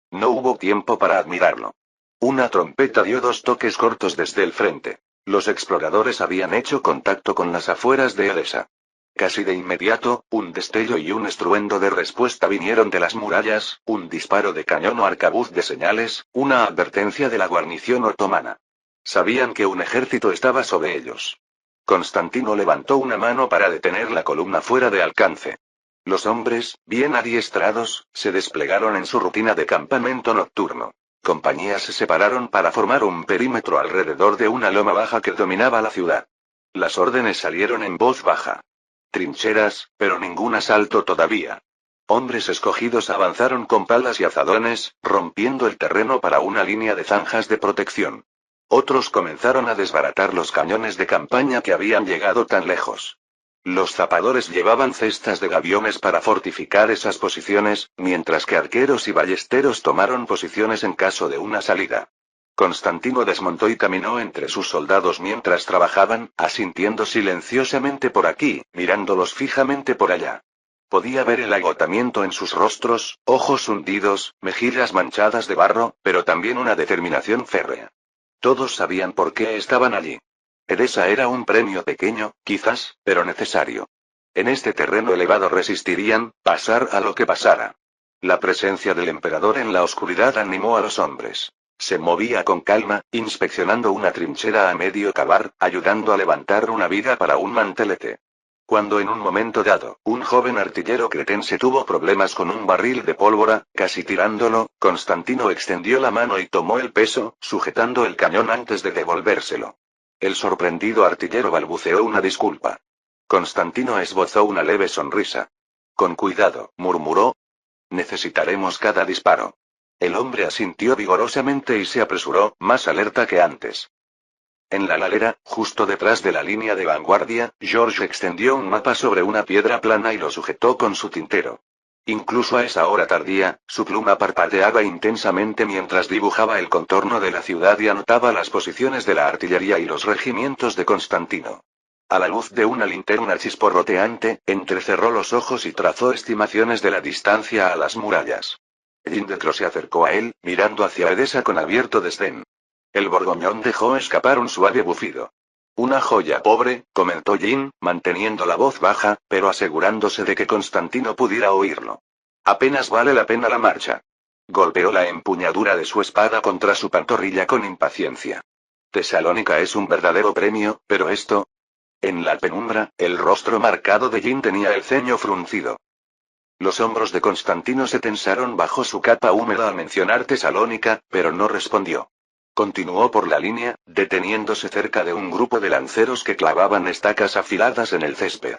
No hubo tiempo para admirarlo. Una trompeta dio 2 toques cortos desde el frente. Los exploradores habían hecho contacto con las afueras de Edesa. Casi de inmediato, un destello y un estruendo de respuesta vinieron de las murallas, un disparo de cañón o arcabuz de señales, una advertencia de la guarnición otomana. Sabían que un ejército estaba sobre ellos. Constantino levantó una mano para detener la columna fuera de alcance. Los hombres, bien adiestrados, se desplegaron en su rutina de campamento nocturno. Compañías se separaron para formar un perímetro alrededor de una loma baja que dominaba la ciudad. Las órdenes salieron en voz baja. Trincheras, pero ningún asalto todavía. Hombres escogidos avanzaron con palas y azadones, rompiendo el terreno para una línea de zanjas de protección. Otros comenzaron a desbaratar los cañones de campaña que habían llegado tan lejos. Los zapadores llevaban cestas de gaviones para fortificar esas posiciones, mientras que arqueros y ballesteros tomaron posiciones en caso de una salida. Constantino desmontó y caminó entre sus soldados mientras trabajaban, asintiendo silenciosamente por aquí, mirándolos fijamente por allá. Podía ver el agotamiento en sus rostros, ojos hundidos, mejillas manchadas de barro, pero también una determinación férrea. Todos sabían por qué estaban allí. Edesa era un premio pequeño, quizás, pero necesario. En este terreno elevado resistirían, pasar a lo que pasara. La presencia del emperador en la oscuridad animó a los hombres. Se movía con calma, inspeccionando una trinchera a medio cavar, ayudando a levantar una viga para un mantelete. Cuando en un momento dado, un joven artillero cretense tuvo problemas con un barril de pólvora, casi tirándolo, Constantino extendió la mano y tomó el peso, sujetando el cañón antes de devolvérselo. El sorprendido artillero balbuceó una disculpa. Constantino esbozó una leve sonrisa. Con cuidado, murmuró. Necesitaremos cada disparo. El hombre asintió vigorosamente y se apresuró, más alerta que antes. En la ladera, justo detrás de la línea de vanguardia, George extendió un mapa sobre una piedra plana y lo sujetó con su tintero. Incluso a esa hora tardía, su pluma parpadeaba intensamente mientras dibujaba el contorno de la ciudad y anotaba las posiciones de la artillería y los regimientos de Constantino. A la luz de una linterna chisporroteante, entrecerró los ojos y trazó estimaciones de la distancia a las murallas. Jindekro se acercó a él, mirando hacia Edesa con abierto desdén. El borgoñón dejó escapar un suave bufido. Una joya pobre, comentó Jin, manteniendo la voz baja, pero asegurándose de que Constantino pudiera oírlo. Apenas vale la pena la marcha. Golpeó la empuñadura de su espada contra su pantorrilla con impaciencia. Tesalónica es un verdadero premio, pero esto... En la penumbra, el rostro marcado de Jin tenía el ceño fruncido. Los hombros de Constantino se tensaron bajo su capa húmeda al mencionar Tesalónica, pero no respondió. Continuó por la línea, deteniéndose cerca de un grupo de lanceros que clavaban estacas afiladas en el césped.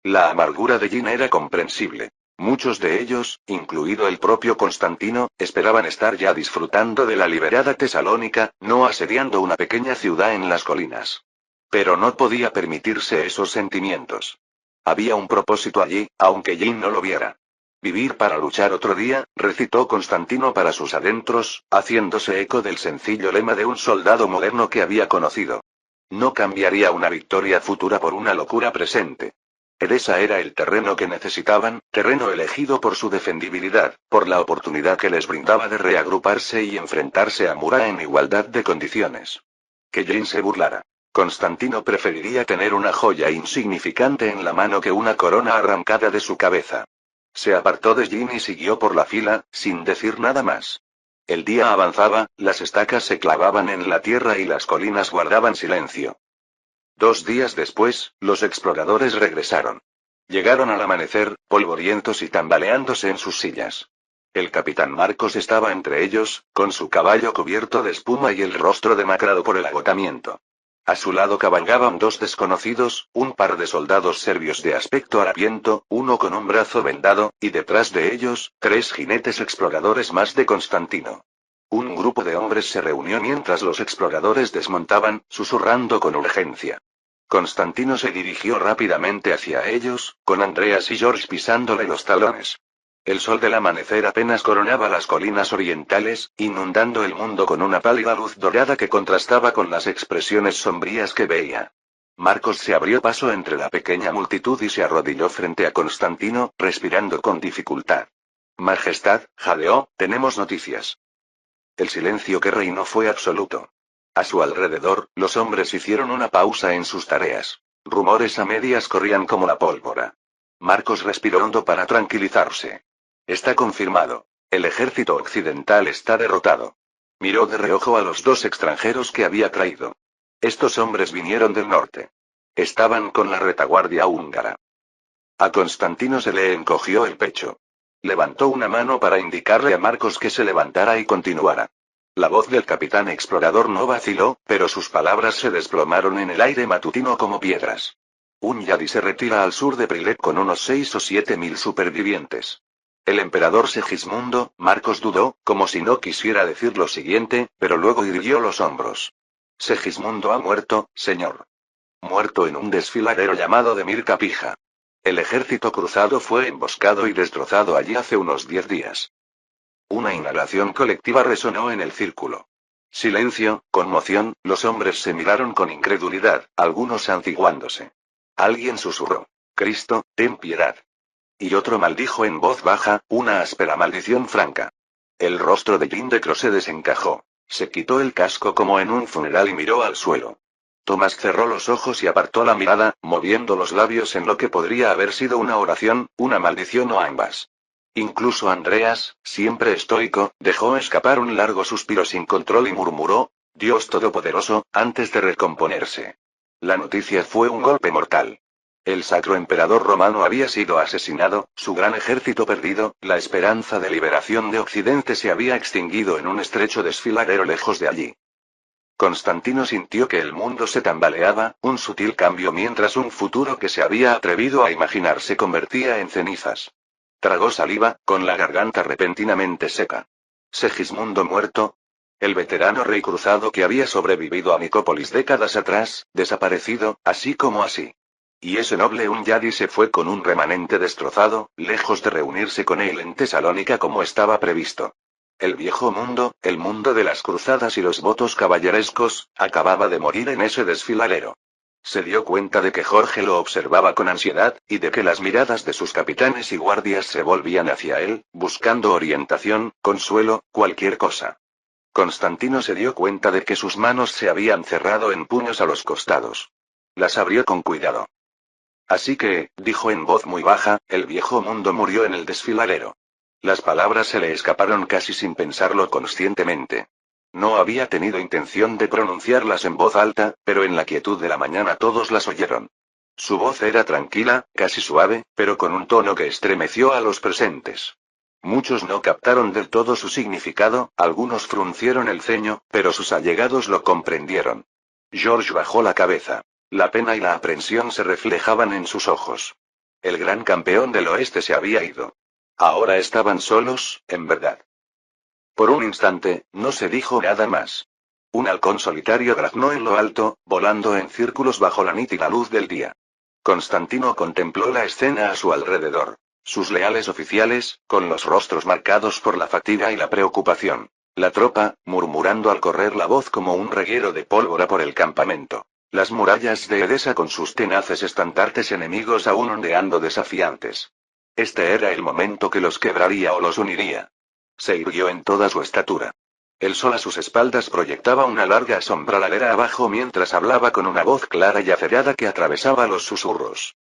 La amargura de Jin era comprensible. Muchos de ellos, incluido el propio Constantino, esperaban estar ya disfrutando de la liberada Tesalónica, no asediando una pequeña ciudad en las colinas. Pero no podía permitirse esos sentimientos. Había un propósito allí, aunque Jin no lo viera. Vivir para luchar otro día, recitó Constantino para sus adentros, haciéndose eco del sencillo lema de un soldado moderno que había conocido. No cambiaría una victoria futura por una locura presente. Edesa era el terreno que necesitaban, terreno elegido por su defendibilidad, por la oportunidad que les brindaba de reagruparse y enfrentarse a Murat en igualdad de condiciones. Que Jin se burlara. Constantino preferiría tener una joya insignificante en la mano que una corona arrancada de su cabeza. Se apartó de Jin y siguió por la fila, sin decir nada más. El día avanzaba, las estacas se clavaban en la tierra y las colinas guardaban silencio. 2 días después, los exploradores regresaron. Llegaron al amanecer, polvorientos y tambaleándose en sus sillas. El capitán Marcos estaba entre ellos, con su caballo cubierto de espuma y el rostro demacrado por el agotamiento. A su lado cabalgaban dos desconocidos, un par de soldados serbios de aspecto harapiento, uno con un brazo vendado, y detrás de ellos, 3 jinetes exploradores más de Constantino. Un grupo de hombres se reunió mientras los exploradores desmontaban, susurrando con urgencia. Constantino se dirigió rápidamente hacia ellos, con Andreas y George pisándole los talones. El sol del amanecer apenas coronaba las colinas orientales, inundando el mundo con una pálida luz dorada que contrastaba con las expresiones sombrías que veía. Marcos se abrió paso entre la pequeña multitud y se arrodilló frente a Constantino, respirando con dificultad. Majestad, jadeó, tenemos noticias. El silencio que reinó fue absoluto. A su alrededor, los hombres hicieron una pausa en sus tareas. Rumores a medias corrían como la pólvora. Marcos respiró hondo para tranquilizarse. Está confirmado. El ejército occidental está derrotado. Miró de reojo a los 2 extranjeros que había traído. Estos hombres vinieron del norte. Estaban con la retaguardia húngara. A Constantino se le encogió el pecho. Levantó una mano para indicarle a Marcos que se levantara y continuara. La voz del capitán explorador no vaciló, pero sus palabras se desplomaron en el aire matutino como piedras. Un yadi se retira al sur de Prilep con unos 6 o 7 mil supervivientes. El emperador Segismundo, Marcos dudó, como si no quisiera decir lo siguiente, pero luego irguió los hombros. Segismundo ha muerto, señor. Muerto en un desfiladero llamado Demir Kapija. El ejército cruzado fue emboscado y destrozado allí hace unos 10 días. Una inhalación colectiva resonó en el círculo. Silencio, conmoción, los hombres se miraron con incredulidad, algunos santiguándose. Alguien susurró. Cristo, ten piedad. Y otro maldijo en voz baja, una áspera maldición franca. El rostro de Jin de Croix se desencajó. Se quitó el casco como en un funeral y miró al suelo. Tomás cerró los ojos y apartó la mirada, moviendo los labios en lo que podría haber sido una oración, una maldición o ambas. Incluso Andreas, siempre estoico, dejó escapar un largo suspiro sin control y murmuró, Dios Todopoderoso, antes de recomponerse. La noticia fue un golpe mortal. El sacro emperador romano había sido asesinado, su gran ejército perdido, la esperanza de liberación de Occidente se había extinguido en un estrecho desfiladero lejos de allí. Constantino sintió que el mundo se tambaleaba, un sutil cambio mientras un futuro que se había atrevido a imaginar se convertía en cenizas. Tragó saliva, con la garganta repentinamente seca. Segismundo muerto. El veterano rey cruzado que había sobrevivido a Nicópolis décadas atrás, desaparecido, así como así. Y ese noble Hunyadi se fue con un remanente destrozado, lejos de reunirse con él en Tesalónica como estaba previsto. El viejo mundo, el mundo de las cruzadas y los votos caballerescos, acababa de morir en ese desfiladero. Se dio cuenta de que Jorge lo observaba con ansiedad, y de que las miradas de sus capitanes y guardias se volvían hacia él, buscando orientación, consuelo, cualquier cosa. Constantino se dio cuenta de que sus manos se habían cerrado en puños a los costados. Las abrió con cuidado. Así que, dijo en voz muy baja, el viejo mundo murió en el desfiladero. Las palabras se le escaparon casi sin pensarlo conscientemente. No había tenido intención de pronunciarlas en voz alta, pero en la quietud de la mañana todos las oyeron. Su voz era tranquila, casi suave, pero con un tono que estremeció a los presentes. Muchos no captaron del todo su significado, algunos fruncieron el ceño, pero sus allegados lo comprendieron. George bajó la cabeza. La pena y la aprensión se reflejaban en sus ojos. El gran campeón del oeste se había ido. Ahora estaban solos, en verdad. Por un instante, no se dijo nada más. Un halcón solitario graznó en lo alto, volando en círculos bajo la nítida luz del día. Constantino contempló la escena a su alrededor. Sus leales oficiales, con los rostros marcados por la fatiga y la preocupación. La tropa, murmurando al correr la voz como un reguero de pólvora por el campamento. Las murallas de Edesa con sus tenaces estandartes enemigos aún ondeando desafiantes. Este era el momento que los quebraría o los uniría. Se irguió en toda su estatura. El sol a sus espaldas proyectaba una larga sombra ladera abajo mientras hablaba con una voz clara y aferrada que atravesaba los susurros.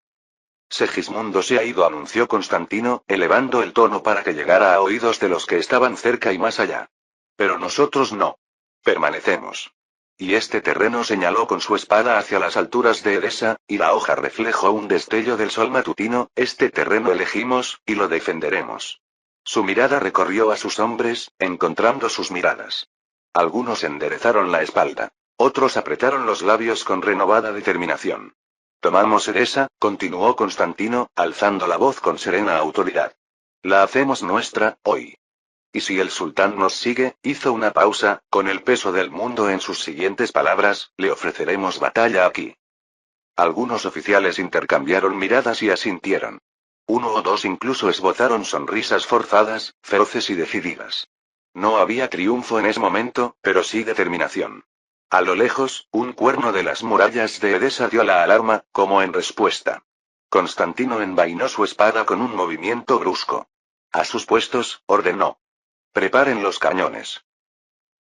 Segismundo se ha ido, anunció Constantino, elevando el tono para que llegara a oídos de los que estaban cerca y más allá. Pero nosotros no. Permanecemos. Y este terreno, señaló con su espada hacia las alturas de Edesa, y la hoja reflejó un destello del sol matutino, este terreno elegimos, y lo defenderemos. Su mirada recorrió a sus hombres, encontrando sus miradas. Algunos enderezaron la espalda. Otros apretaron los labios con renovada determinación. Tomamos Edesa, continuó Constantino, alzando la voz con serena autoridad. La hacemos nuestra, hoy. Y si el sultán nos sigue, hizo una pausa, con el peso del mundo en sus siguientes palabras, le ofreceremos batalla aquí. Algunos oficiales intercambiaron miradas y asintieron. Uno o dos incluso esbozaron sonrisas forzadas, feroces y decididas. No había triunfo en ese momento, pero sí determinación. A lo lejos, un cuerno de las murallas de Edesa dio la alarma, como en respuesta. Constantino envainó su espada con un movimiento brusco. A sus puestos, ordenó. Preparen los cañones.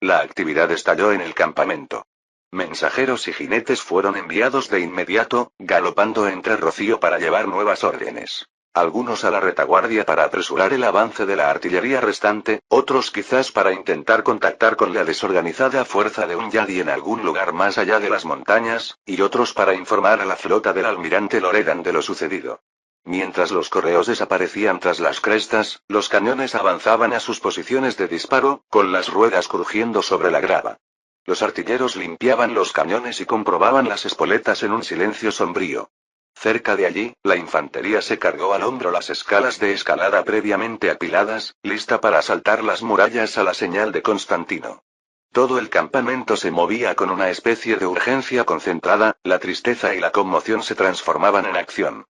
La actividad estalló en el campamento. Mensajeros y jinetes fueron enviados de inmediato, galopando entre rocío para llevar nuevas órdenes. Algunos a la retaguardia para apresurar el avance de la artillería restante, otros quizás para intentar contactar con la desorganizada fuerza de un yadi en algún lugar más allá de las montañas, y otros para informar a la flota del almirante Loredan de lo sucedido. Mientras los correos desaparecían tras las crestas, los cañones avanzaban a sus posiciones de disparo, con las ruedas crujiendo sobre la grava. Los artilleros limpiaban los cañones y comprobaban las espoletas en un silencio sombrío. Cerca de allí, la infantería se cargó al hombro las escalas de escalada previamente apiladas, lista para asaltar las murallas a la señal de Constantino. Todo el campamento se movía con una especie de urgencia concentrada, la tristeza y la conmoción se transformaban en acción.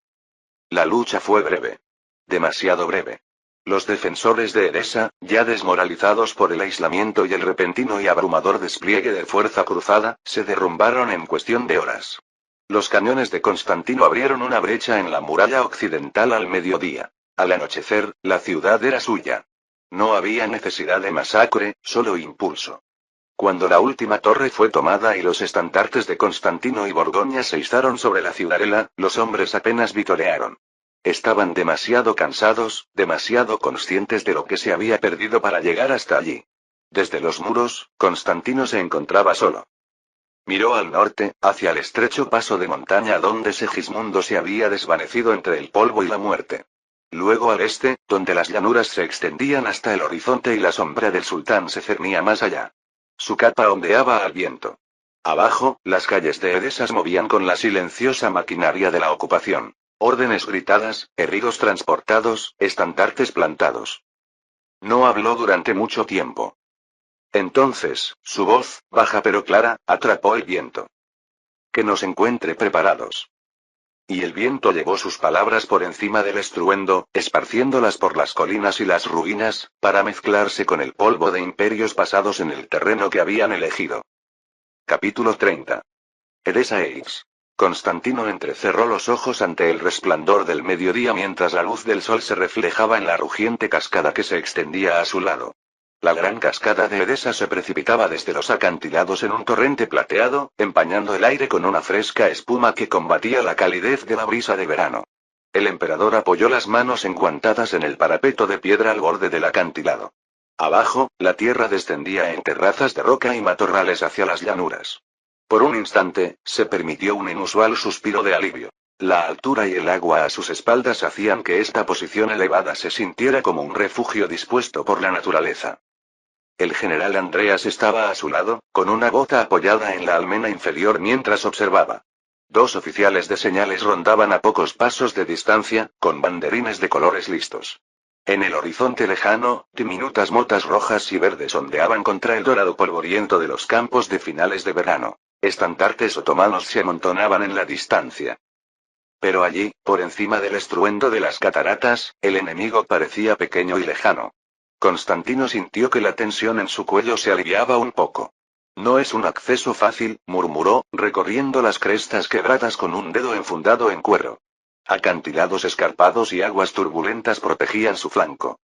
La lucha fue breve. Demasiado breve. Los defensores de Edesa, ya desmoralizados por el aislamiento y el repentino y abrumador despliegue de fuerza cruzada, se derrumbaron en cuestión de horas. Los cañones de Constantino abrieron una brecha en la muralla occidental al mediodía. Al anochecer, la ciudad era suya. No había necesidad de masacre, solo impulso. Cuando la última torre fue tomada y los estandartes de Constantino y Borgoña se izaron sobre la ciudadela, los hombres apenas vitorearon. Estaban demasiado cansados, demasiado conscientes de lo que se había perdido para llegar hasta allí. Desde los muros, Constantino se encontraba solo. Miró al norte, hacia el estrecho paso de montaña donde Segismundo se había desvanecido entre el polvo y la muerte. Luego al este, donde las llanuras se extendían hasta el horizonte y la sombra del sultán se cernía más allá. Su capa ondeaba al viento. Abajo, las calles de Edesa se movían con la silenciosa maquinaria de la ocupación. Órdenes gritadas, herridos transportados, estandartes plantados. No habló durante mucho tiempo. Entonces, su voz, baja pero clara, atrapó el viento. Que nos encuentre preparados. Y el viento llevó sus palabras por encima del estruendo, esparciéndolas por las colinas y las ruinas, para mezclarse con el polvo de imperios pasados en el terreno que habían elegido. Capítulo 30. Edesa Eix. Constantino entrecerró los ojos ante el resplandor del mediodía mientras la luz del sol se reflejaba en la rugiente cascada que se extendía a su lado. La gran cascada de Edesa se precipitaba desde los acantilados en un torrente plateado, empañando el aire con una fresca espuma que combatía la calidez de la brisa de verano. El emperador apoyó las manos enguantadas en el parapeto de piedra al borde del acantilado. Abajo, la tierra descendía en terrazas de roca y matorrales hacia las llanuras. Por un instante, se permitió un inusual suspiro de alivio. La altura y el agua a sus espaldas hacían que esta posición elevada se sintiera como un refugio dispuesto por la naturaleza. El general Andreas estaba a su lado, con una bota apoyada en la almena inferior mientras observaba. Dos oficiales de señales rondaban a pocos pasos de distancia, con banderines de colores listos. En el horizonte lejano, diminutas motas rojas y verdes ondeaban contra el dorado polvoriento de los campos de finales de verano. Estandartes otomanos se amontonaban en la distancia. Pero allí, por encima del estruendo de las cataratas, el enemigo parecía pequeño y lejano. Constantino sintió que la tensión en su cuello se aliviaba un poco. No es un acceso fácil, murmuró, recorriendo las crestas quebradas con un dedo enfundado en cuero. Acantilados escarpados y aguas turbulentas protegían su flanco.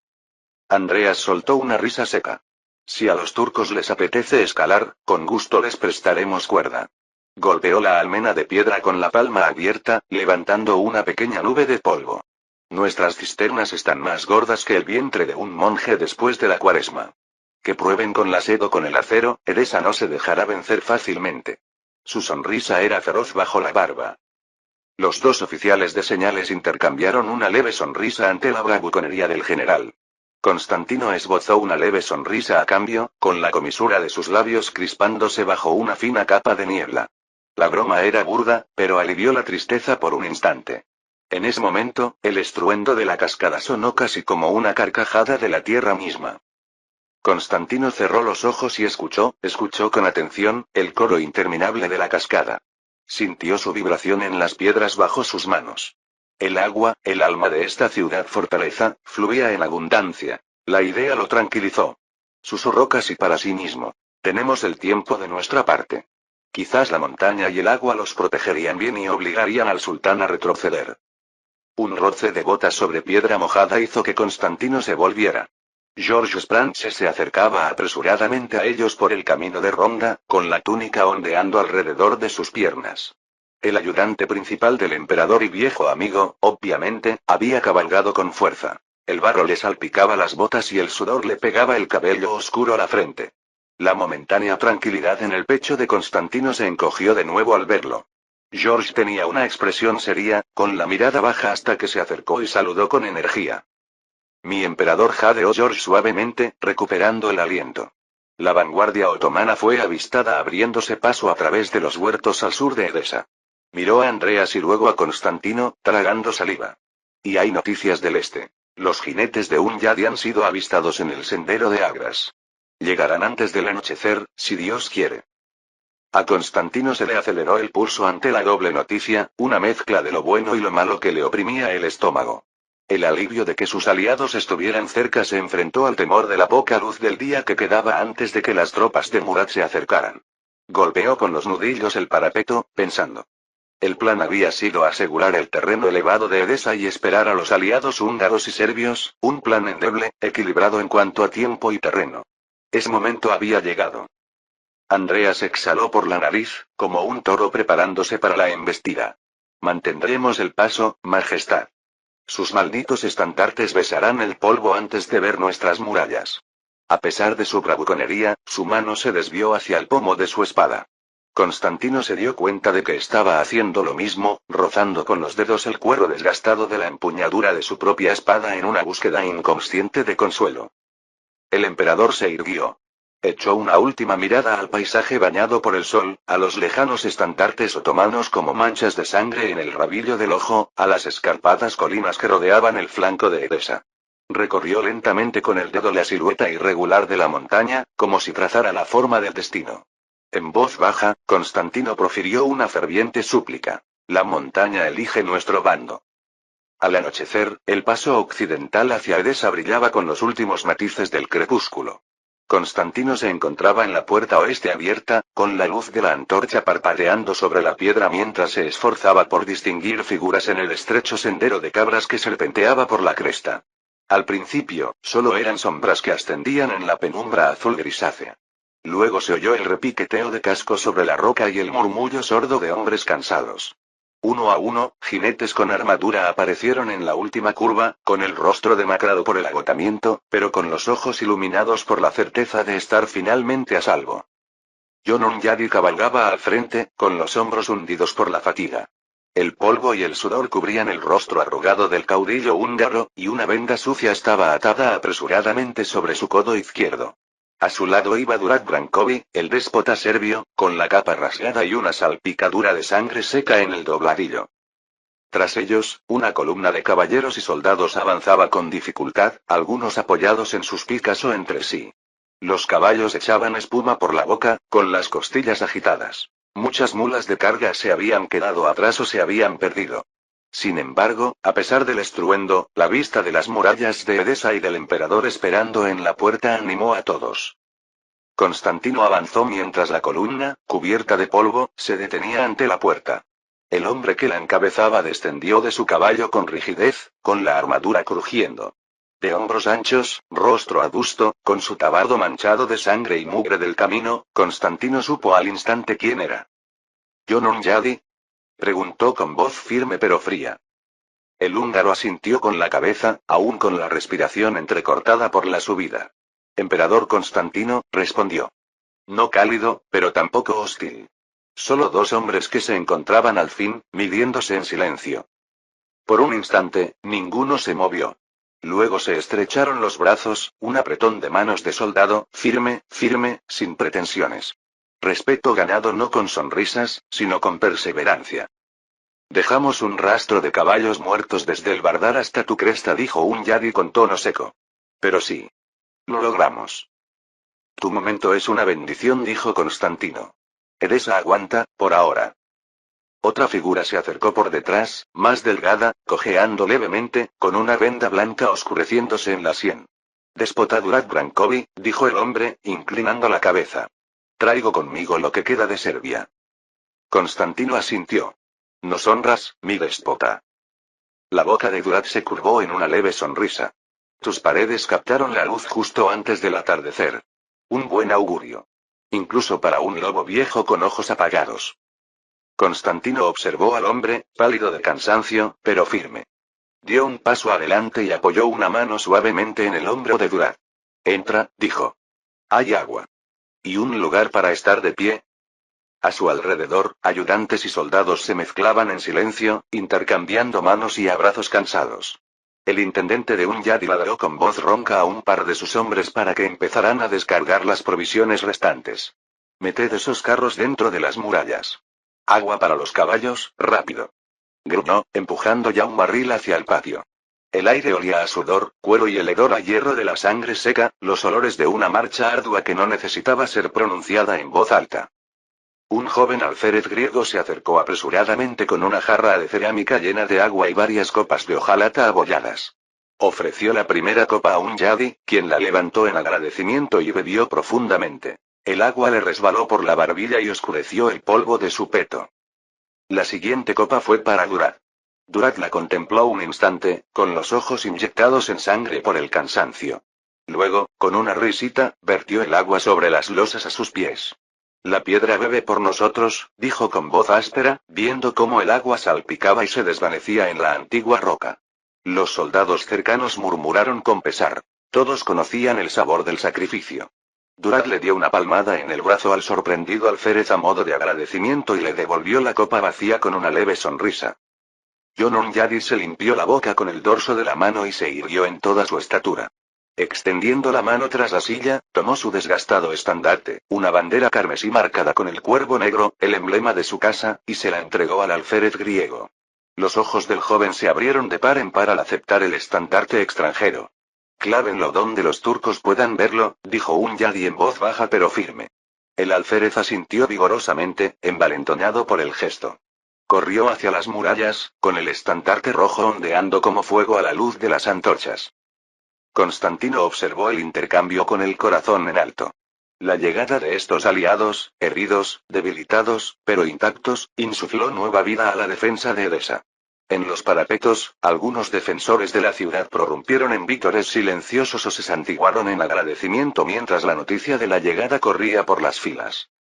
Andreas soltó una risa seca. Si a los turcos les apetece escalar, con gusto les prestaremos cuerda. Golpeó la almena de piedra con la palma abierta, levantando una pequeña nube de polvo. Nuestras cisternas están más gordas que el vientre de un monje después de la cuaresma. Que prueben con la sed o con el acero, Edesa no se dejará vencer fácilmente. Su sonrisa era feroz bajo la barba. Los dos oficiales de señales intercambiaron una leve sonrisa ante la bravuconería del general. Constantino esbozó una leve sonrisa a cambio, con la comisura de sus labios crispándose bajo una fina capa de niebla. La broma era burda, pero alivió la tristeza por un instante. En ese momento, el estruendo de la cascada sonó casi como una carcajada de la tierra misma. Constantino cerró los ojos y escuchó con atención, el coro interminable de la cascada. Sintió su vibración en las piedras bajo sus manos. El agua, el alma de esta ciudad fortaleza, fluía en abundancia. La idea lo tranquilizó. Susurró casi para sí mismo. Tenemos el tiempo de nuestra parte. Quizás la montaña y el agua los protegerían bien y obligarían al sultán a retroceder. Un roce de botas sobre piedra mojada hizo que Constantino se volviera. George Spranche se acercaba apresuradamente a ellos por el camino de ronda, con la túnica ondeando alrededor de sus piernas. El ayudante principal del emperador y viejo amigo, obviamente, había cabalgado con fuerza. El barro le salpicaba las botas y el sudor le pegaba el cabello oscuro a la frente. La momentánea tranquilidad en el pecho de Constantino se encogió de nuevo al verlo. George tenía una expresión seria, con la mirada baja hasta que se acercó y saludó con energía. Mi emperador, jadeó George suavemente, recuperando el aliento. La vanguardia otomana fue avistada abriéndose paso a través de los huertos al sur de Edesa. Miró a Andreas y luego a Constantino, tragando saliva. Y hay noticias del este. Los jinetes de un yadi han sido avistados en el sendero de Agras. Llegarán antes del anochecer, si Dios quiere. A Constantino se le aceleró el pulso ante la doble noticia, una mezcla de lo bueno y lo malo que le oprimía el estómago. El alivio de que sus aliados estuvieran cerca se enfrentó al temor de la poca luz del día que quedaba antes de que las tropas de Murat se acercaran. Golpeó con los nudillos el parapeto, pensando. El plan había sido asegurar el terreno elevado de Edesa y esperar a los aliados húngaros y serbios, un plan endeble, equilibrado en cuanto a tiempo y terreno. Ese momento había llegado. Andreas exhaló por la nariz, como un toro preparándose para la embestida. Mantendremos el paso, Majestad. Sus malditos estandartes besarán el polvo antes de ver nuestras murallas. A pesar de su bravuconería, su mano se desvió hacia el pomo de su espada. Constantino se dio cuenta de que estaba haciendo lo mismo, rozando con los dedos el cuero desgastado de la empuñadura de su propia espada en una búsqueda inconsciente de consuelo. El emperador se irguió. Echó una última mirada al paisaje bañado por el sol, a los lejanos estandartes otomanos como manchas de sangre en el rabillo del ojo, a las escarpadas colinas que rodeaban el flanco de Edesa. Recorrió lentamente con el dedo la silueta irregular de la montaña, como si trazara la forma del destino. En voz baja, Constantino profirió una ferviente súplica. La montaña elige nuestro bando. Al anochecer, el paso occidental hacia Edesa brillaba con los últimos matices del crepúsculo. Constantino se encontraba en la puerta oeste abierta, con la luz de la antorcha parpadeando sobre la piedra mientras se esforzaba por distinguir figuras en el estrecho sendero de cabras que serpenteaba por la cresta. Al principio, solo eran sombras que ascendían en la penumbra azul grisácea. Luego se oyó el repiqueteo de cascos sobre la roca y el murmullo sordo de hombres cansados. Uno a uno, jinetes con armadura aparecieron en la última curva, con el rostro demacrado por el agotamiento, pero con los ojos iluminados por la certeza de estar finalmente a salvo. Jon Unyadi cabalgaba al frente, con los hombros hundidos por la fatiga. El polvo y el sudor cubrían el rostro arrugado del caudillo húngaro, y una venda sucia estaba atada apresuradamente sobre su codo izquierdo. A su lado iba Durat Branković, el déspota serbio, con la capa rasgada y una salpicadura de sangre seca en el dobladillo. Tras ellos, una columna de caballeros y soldados avanzaba con dificultad, algunos apoyados en sus picas o entre sí. Los caballos echaban espuma por la boca, con las costillas agitadas. Muchas mulas de carga se habían quedado atrás o se habían perdido. Sin embargo, a pesar del estruendo, la vista de las murallas de Edesa y del emperador esperando en la puerta animó a todos. Constantino avanzó mientras la columna, cubierta de polvo, se detenía ante la puerta. El hombre que la encabezaba descendió de su caballo con rigidez, con la armadura crujiendo. De hombros anchos, rostro adusto, con su tabardo manchado de sangre y mugre del camino, Constantino supo al instante quién era. ¿Yonon Yadi? Preguntó con voz firme pero fría. El húngaro asintió con la cabeza, aún con la respiración entrecortada por la subida. Emperador Constantino, respondió. No cálido, pero tampoco hostil. Solo dos hombres que se encontraban al fin, midiéndose en silencio. Por un instante, ninguno se movió. Luego se estrecharon los brazos, un apretón de manos de soldado, firme, firme, sin pretensiones. Respeto ganado no con sonrisas, sino con perseverancia. Dejamos un rastro de caballos muertos desde el Vardar hasta tu cresta, dijo un yadi con tono seco. Pero sí. Lo logramos. Tu momento es una bendición, dijo Constantino. Edesa aguanta, por ahora. Otra figura se acercó por detrás, más delgada, cojeando levemente, con una venda blanca oscureciéndose en la sien. Déspota Durat Brankovi, dijo el hombre, inclinando la cabeza. Traigo conmigo lo que queda de Serbia. Constantino asintió. Nos honras, mi déspota. La boca de Durat se curvó en una leve sonrisa. Tus paredes captaron la luz justo antes del atardecer. Un buen augurio. Incluso para un lobo viejo con ojos apagados. Constantino observó al hombre, pálido de cansancio, pero firme. Dio un paso adelante y apoyó una mano suavemente en el hombro de Durat. Entra, dijo. Hay agua. ¿Y un lugar para estar de pie? A su alrededor, ayudantes y soldados se mezclaban en silencio, intercambiando manos y abrazos cansados. El intendente de un yadi ladró con voz ronca a un par de sus hombres para que empezaran a descargar las provisiones restantes. Meted esos carros dentro de las murallas. Agua para los caballos, rápido. Gruñó, empujando ya un barril hacia el patio. El aire olía a sudor, cuero y el hedor a hierro de la sangre seca, los olores de una marcha ardua que no necesitaba ser pronunciada en voz alta. Un joven alférez griego se acercó apresuradamente con una jarra de cerámica llena de agua y varias copas de hojalata abolladas. Ofreció la primera copa a un yadi, quien la levantó en agradecimiento y bebió profundamente. El agua le resbaló por la barbilla y oscureció el polvo de su peto. La siguiente copa fue para Durat. Durat la contempló un instante, con los ojos inyectados en sangre por el cansancio. Luego, con una risita, vertió el agua sobre las losas a sus pies. La piedra bebe por nosotros, dijo con voz áspera, viendo cómo el agua salpicaba y se desvanecía en la antigua roca. Los soldados cercanos murmuraron con pesar. Todos conocían el sabor del sacrificio. Durat le dio una palmada en el brazo al sorprendido alférez a modo de agradecimiento y le devolvió la copa vacía con una leve sonrisa. Yonon Yadi se limpió la boca con el dorso de la mano y se irguió en toda su estatura. Extendiendo la mano tras la silla, tomó su desgastado estandarte, una bandera carmesí marcada con el cuervo negro, el emblema de su casa, y se la entregó al alférez griego. Los ojos del joven se abrieron de par en par al aceptar el estandarte extranjero. Clávenlo donde los turcos puedan verlo, dijo un yadi en voz baja pero firme. El alférez asintió vigorosamente, envalentonado por el gesto. Corrió hacia las murallas, con el estandarte rojo ondeando como fuego a la luz de las antorchas. Constantino observó el intercambio con el corazón en alto. La llegada de estos aliados, heridos, debilitados, pero intactos, insufló nueva vida a la defensa de Edesa. En los parapetos, algunos defensores de la ciudad prorrumpieron en vítores silenciosos o se santiguaron en agradecimiento mientras la noticia de la llegada corría por las filas.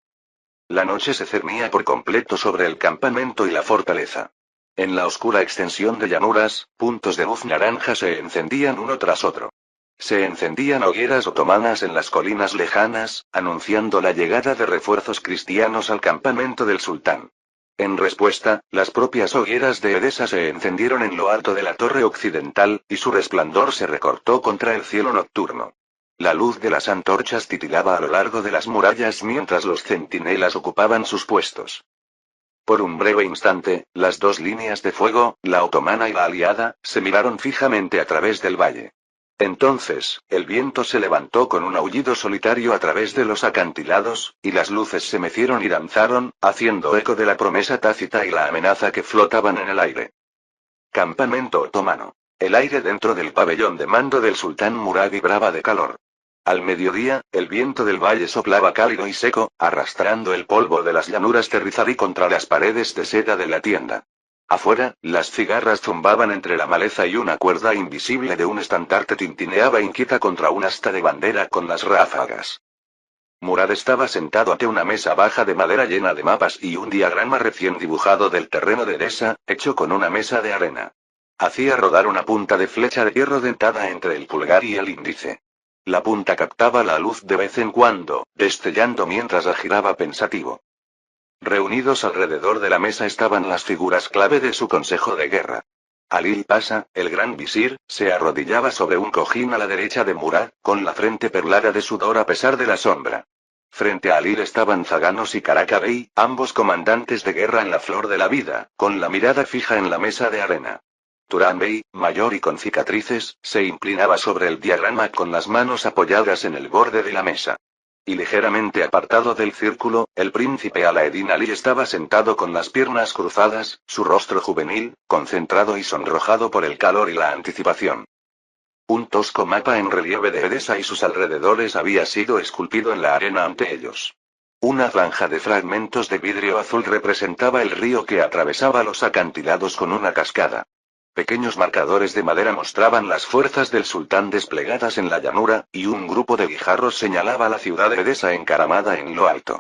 La noche se cernía por completo sobre el campamento y la fortaleza. En la oscura extensión de llanuras, puntos de luz naranja se encendían uno tras otro. Se encendían hogueras otomanas en las colinas lejanas, anunciando la llegada de refuerzos cristianos al campamento del sultán. En respuesta, las propias hogueras de Edesa se encendieron en lo alto de la torre occidental, y su resplandor se recortó contra el cielo nocturno. La luz de las antorchas titilaba a lo largo de las murallas mientras los centinelas ocupaban sus puestos. Por un breve instante, las dos líneas de fuego, la otomana y la aliada, se miraron fijamente a través del valle. Entonces, el viento se levantó con un aullido solitario a través de los acantilados, y las luces se mecieron y danzaron, haciendo eco de la promesa tácita y la amenaza que flotaban en el aire. Campamento otomano. El aire dentro del pabellón de mando del sultán Murad vibraba de calor. Al mediodía, el viento del valle soplaba cálido y seco, arrastrando el polvo de las llanuras de Rizalí contra las paredes de seda de la tienda. Afuera, las cigarras zumbaban entre la maleza y una cuerda invisible de un estandarte tintineaba inquieta contra un asta de bandera con las ráfagas. Murad estaba sentado ante una mesa baja de madera llena de mapas y un diagrama recién dibujado del terreno de Edesa, hecho con una mesa de arena. Hacía rodar una punta de flecha de hierro dentada entre el pulgar y el índice. La punta captaba la luz de vez en cuando, destellando mientras la giraba pensativo. Reunidos alrededor de la mesa estaban las figuras clave de su consejo de guerra. Alil Pasha, el gran visir, se arrodillaba sobre un cojín a la derecha de Murad, con la frente perlada de sudor a pesar de la sombra. Frente a Alil estaban Zaganos y Karaka Bey, ambos comandantes de guerra en la flor de la vida, con la mirada fija en la mesa de arena. Turan Bey, mayor y con cicatrices, se inclinaba sobre el diagrama con las manos apoyadas en el borde de la mesa. Y ligeramente apartado del círculo, el príncipe Alaeddin Ali estaba sentado con las piernas cruzadas, su rostro juvenil, concentrado y sonrojado por el calor y la anticipación. Un tosco mapa en relieve de Edesa y sus alrededores había sido esculpido en la arena ante ellos. Una franja de fragmentos de vidrio azul representaba el río que atravesaba los acantilados con una cascada. Pequeños marcadores de madera mostraban las fuerzas del sultán desplegadas en la llanura, y un grupo de guijarros señalaba la ciudad de Edesa encaramada en lo alto.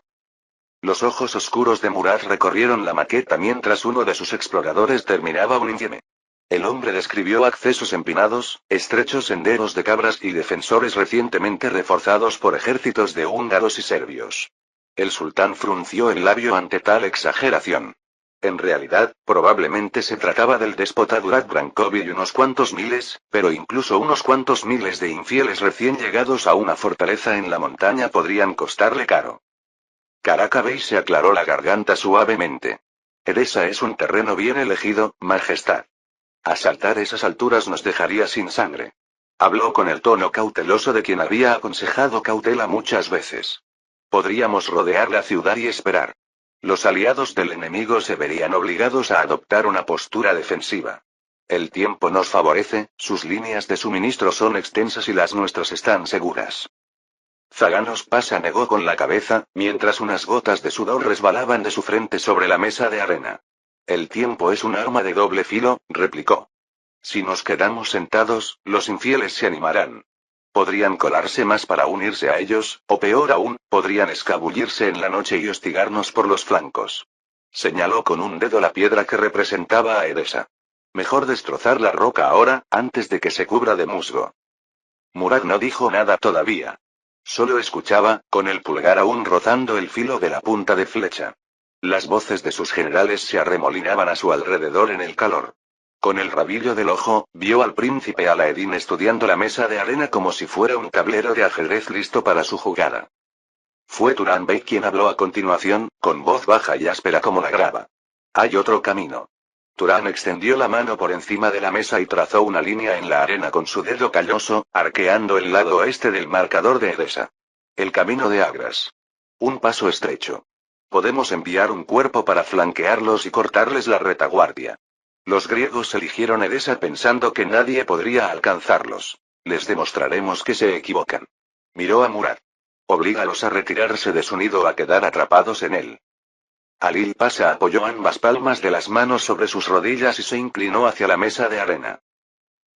Los ojos oscuros de Murad recorrieron la maqueta mientras uno de sus exploradores terminaba un informe. El hombre describió accesos empinados, estrechos senderos de cabras y defensores recientemente reforzados por ejércitos de húngaros y serbios. El sultán frunció el labio ante tal exageración. En realidad, probablemente se trataba del déspota Durad Brankovic y unos cuantos miles, pero incluso unos cuantos miles de infieles recién llegados a una fortaleza en la montaña podrían costarle caro. Karaka Bey se aclaró la garganta suavemente. Edesa es un terreno bien elegido, Majestad. Asaltar esas alturas nos dejaría sin sangre. Habló con el tono cauteloso de quien había aconsejado cautela muchas veces. Podríamos rodear la ciudad y esperar. Los aliados del enemigo se verían obligados a adoptar una postura defensiva. El tiempo nos favorece, sus líneas de suministro son extensas y las nuestras están seguras. Zaganos Pasha negó con la cabeza, mientras unas gotas de sudor resbalaban de su frente sobre la mesa de arena. El tiempo es un arma de doble filo, replicó. Si nos quedamos sentados, los infieles se animarán. Podrían colarse más para unirse a ellos, o peor aún, podrían escabullirse en la noche y hostigarnos por los flancos. Señaló con un dedo la piedra que representaba a Edesa. Mejor destrozar la roca ahora, antes de que se cubra de musgo. Murad no dijo nada todavía. Solo escuchaba, con el pulgar aún rozando el filo de la punta de flecha. Las voces de sus generales se arremolinaban a su alrededor en el calor. Con el rabillo del ojo, vio al príncipe Alaeddin estudiando la mesa de arena como si fuera un tablero de ajedrez listo para su jugada. Fue Turan Bey quien habló a continuación, con voz baja y áspera como la grava. Hay otro camino. Turan extendió la mano por encima de la mesa y trazó una línea en la arena con su dedo calloso, arqueando el lado oeste del marcador de Edesa. El camino de Agras. Un paso estrecho. Podemos enviar un cuerpo para flanquearlos y cortarles la retaguardia. Los griegos eligieron Edesa pensando que nadie podría alcanzarlos. Les demostraremos que se equivocan. Miró a Murad. Oblígalos a retirarse de su nido a quedar atrapados en él. Alil Pasha apoyó ambas palmas de las manos sobre sus rodillas y se inclinó hacia la mesa de arena.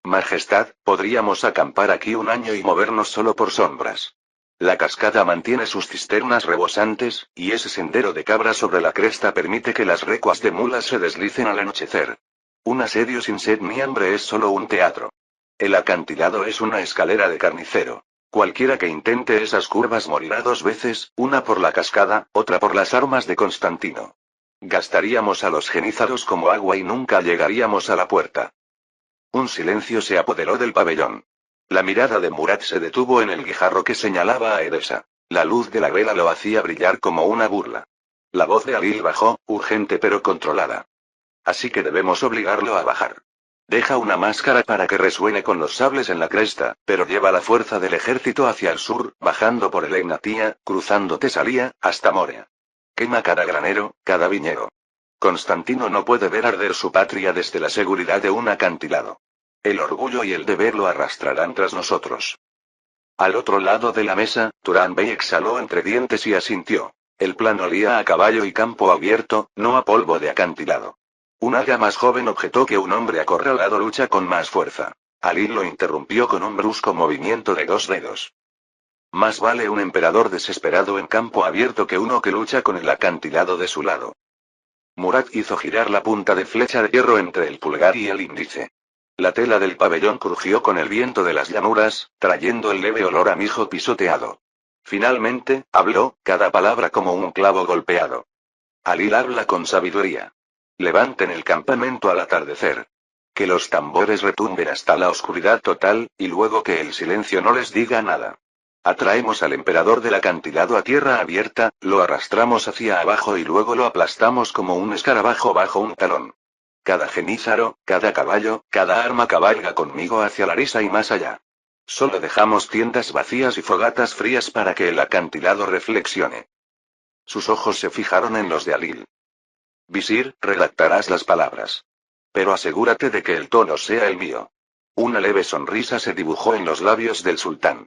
Majestad, podríamos acampar aquí un año y movernos solo por sombras. La cascada mantiene sus cisternas rebosantes, y ese sendero de cabra sobre la cresta permite que las recuas de mulas se deslicen al anochecer. Un asedio sin sed ni hambre es solo un teatro. El acantilado es una escalera de carnicero. Cualquiera que intente esas curvas morirá dos veces, una por la cascada, otra por las armas de Constantino. Gastaríamos a los genízaros como agua y nunca llegaríamos a la puerta. Un silencio se apoderó del pabellón. La mirada de Murad se detuvo en el guijarro que señalaba a Edesa. La luz de la vela lo hacía brillar como una burla. La voz de Alil bajó, urgente pero controlada. Así que debemos obligarlo a bajar. Deja una máscara para que resuene con los sables en la cresta, pero lleva la fuerza del ejército hacia el sur, bajando por el Egnatia, cruzando Tesalia, hasta Morea. Quema cada granero, cada viñedo. Constantino no puede ver arder su patria desde la seguridad de un acantilado. El orgullo y el deber lo arrastrarán tras nosotros. Al otro lado de la mesa, Turan Bey exhaló entre dientes y asintió. El plan olía a caballo y campo abierto, no a polvo de acantilado. Un aga más joven objetó que un hombre acorralado lucha con más fuerza. Alil lo interrumpió con un brusco movimiento de 2 dedos. Más vale un emperador desesperado en campo abierto que uno que lucha con el acantilado de su lado. Murat hizo girar la punta de flecha de hierro entre el pulgar y el índice. La tela del pabellón crujió con el viento de las llanuras, trayendo el leve olor a mijo pisoteado. Finalmente, habló, cada palabra como un clavo golpeado. Alil habla con sabiduría. Levanten el campamento al atardecer. Que los tambores retumben hasta la oscuridad total, y luego que el silencio no les diga nada. Atraemos al emperador del acantilado a tierra abierta, lo arrastramos hacia abajo y luego lo aplastamos como un escarabajo bajo un talón. Cada genízaro, cada caballo, cada arma cabalga conmigo hacia la risa y más allá. Solo dejamos tiendas vacías y fogatas frías para que el acantilado reflexione. Sus ojos se fijaron en los de Alil. Visir, redactarás las palabras. Pero asegúrate de que el tono sea el mío. Una leve sonrisa se dibujó en los labios del sultán.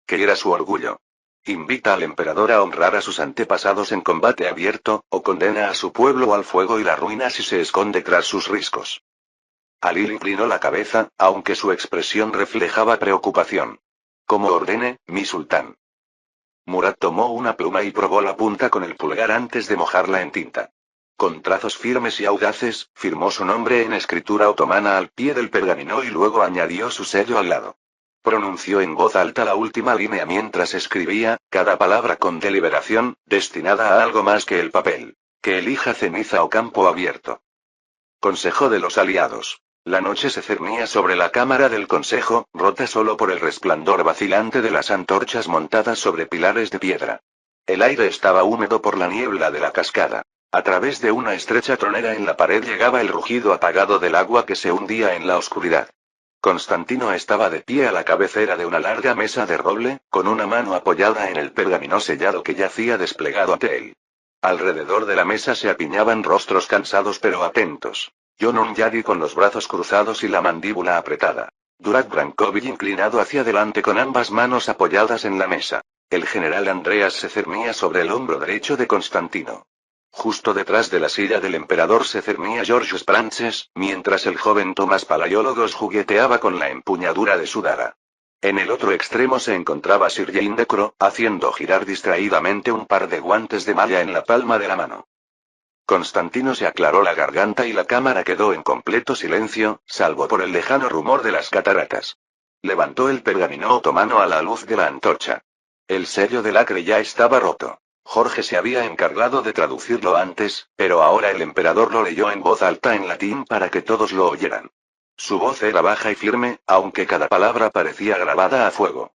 Que era su orgullo. Invita al emperador a honrar a sus antepasados en combate abierto, o condena a su pueblo al fuego y la ruina si se esconde tras sus riscos. Alil inclinó la cabeza, aunque su expresión reflejaba preocupación. Como ordene, mi sultán. Murat tomó una pluma y probó la punta con el pulgar antes de mojarla en tinta. Con trazos firmes y audaces, firmó su nombre en escritura otomana al pie del pergamino y luego añadió su sello al lado. Pronunció en voz alta la última línea mientras escribía, cada palabra con deliberación, destinada a algo más que el papel. Que elija ceniza o campo abierto. Consejo de los aliados. La noche se cernía sobre la cámara del consejo, rota solo por el resplandor vacilante de las antorchas montadas sobre pilares de piedra. El aire estaba húmedo por la niebla de la cascada. A través de una estrecha tronera en la pared llegaba el rugido apagado del agua que se hundía en la oscuridad. Constantino estaba de pie a la cabecera de una larga mesa de roble, con una mano apoyada en el pergamino sellado que yacía desplegado ante él. Alrededor de la mesa se apiñaban rostros cansados pero atentos. Yonon Yadi con los brazos cruzados y la mandíbula apretada. Durak Brankovic inclinado hacia adelante con ambas manos apoyadas en la mesa. El general Andreas se cernía sobre el hombro derecho de Constantino. Justo detrás de la silla del emperador se cernía George Sprances, mientras el joven Tomás Palaiologos jugueteaba con la empuñadura de su daga. En el otro extremo se encontraba Sir Jane Decro, haciendo girar distraídamente un par de guantes de malla en la palma de la mano. Constantino se aclaró la garganta y la cámara quedó en completo silencio, salvo por el lejano rumor de las cataratas. Levantó el pergamino otomano a la luz de la antorcha. El sello del acre ya estaba roto. Jorge se había encargado de traducirlo antes, pero ahora el emperador lo leyó en voz alta en latín para que todos lo oyeran. Su voz era baja y firme, aunque cada palabra parecía grabada a fuego.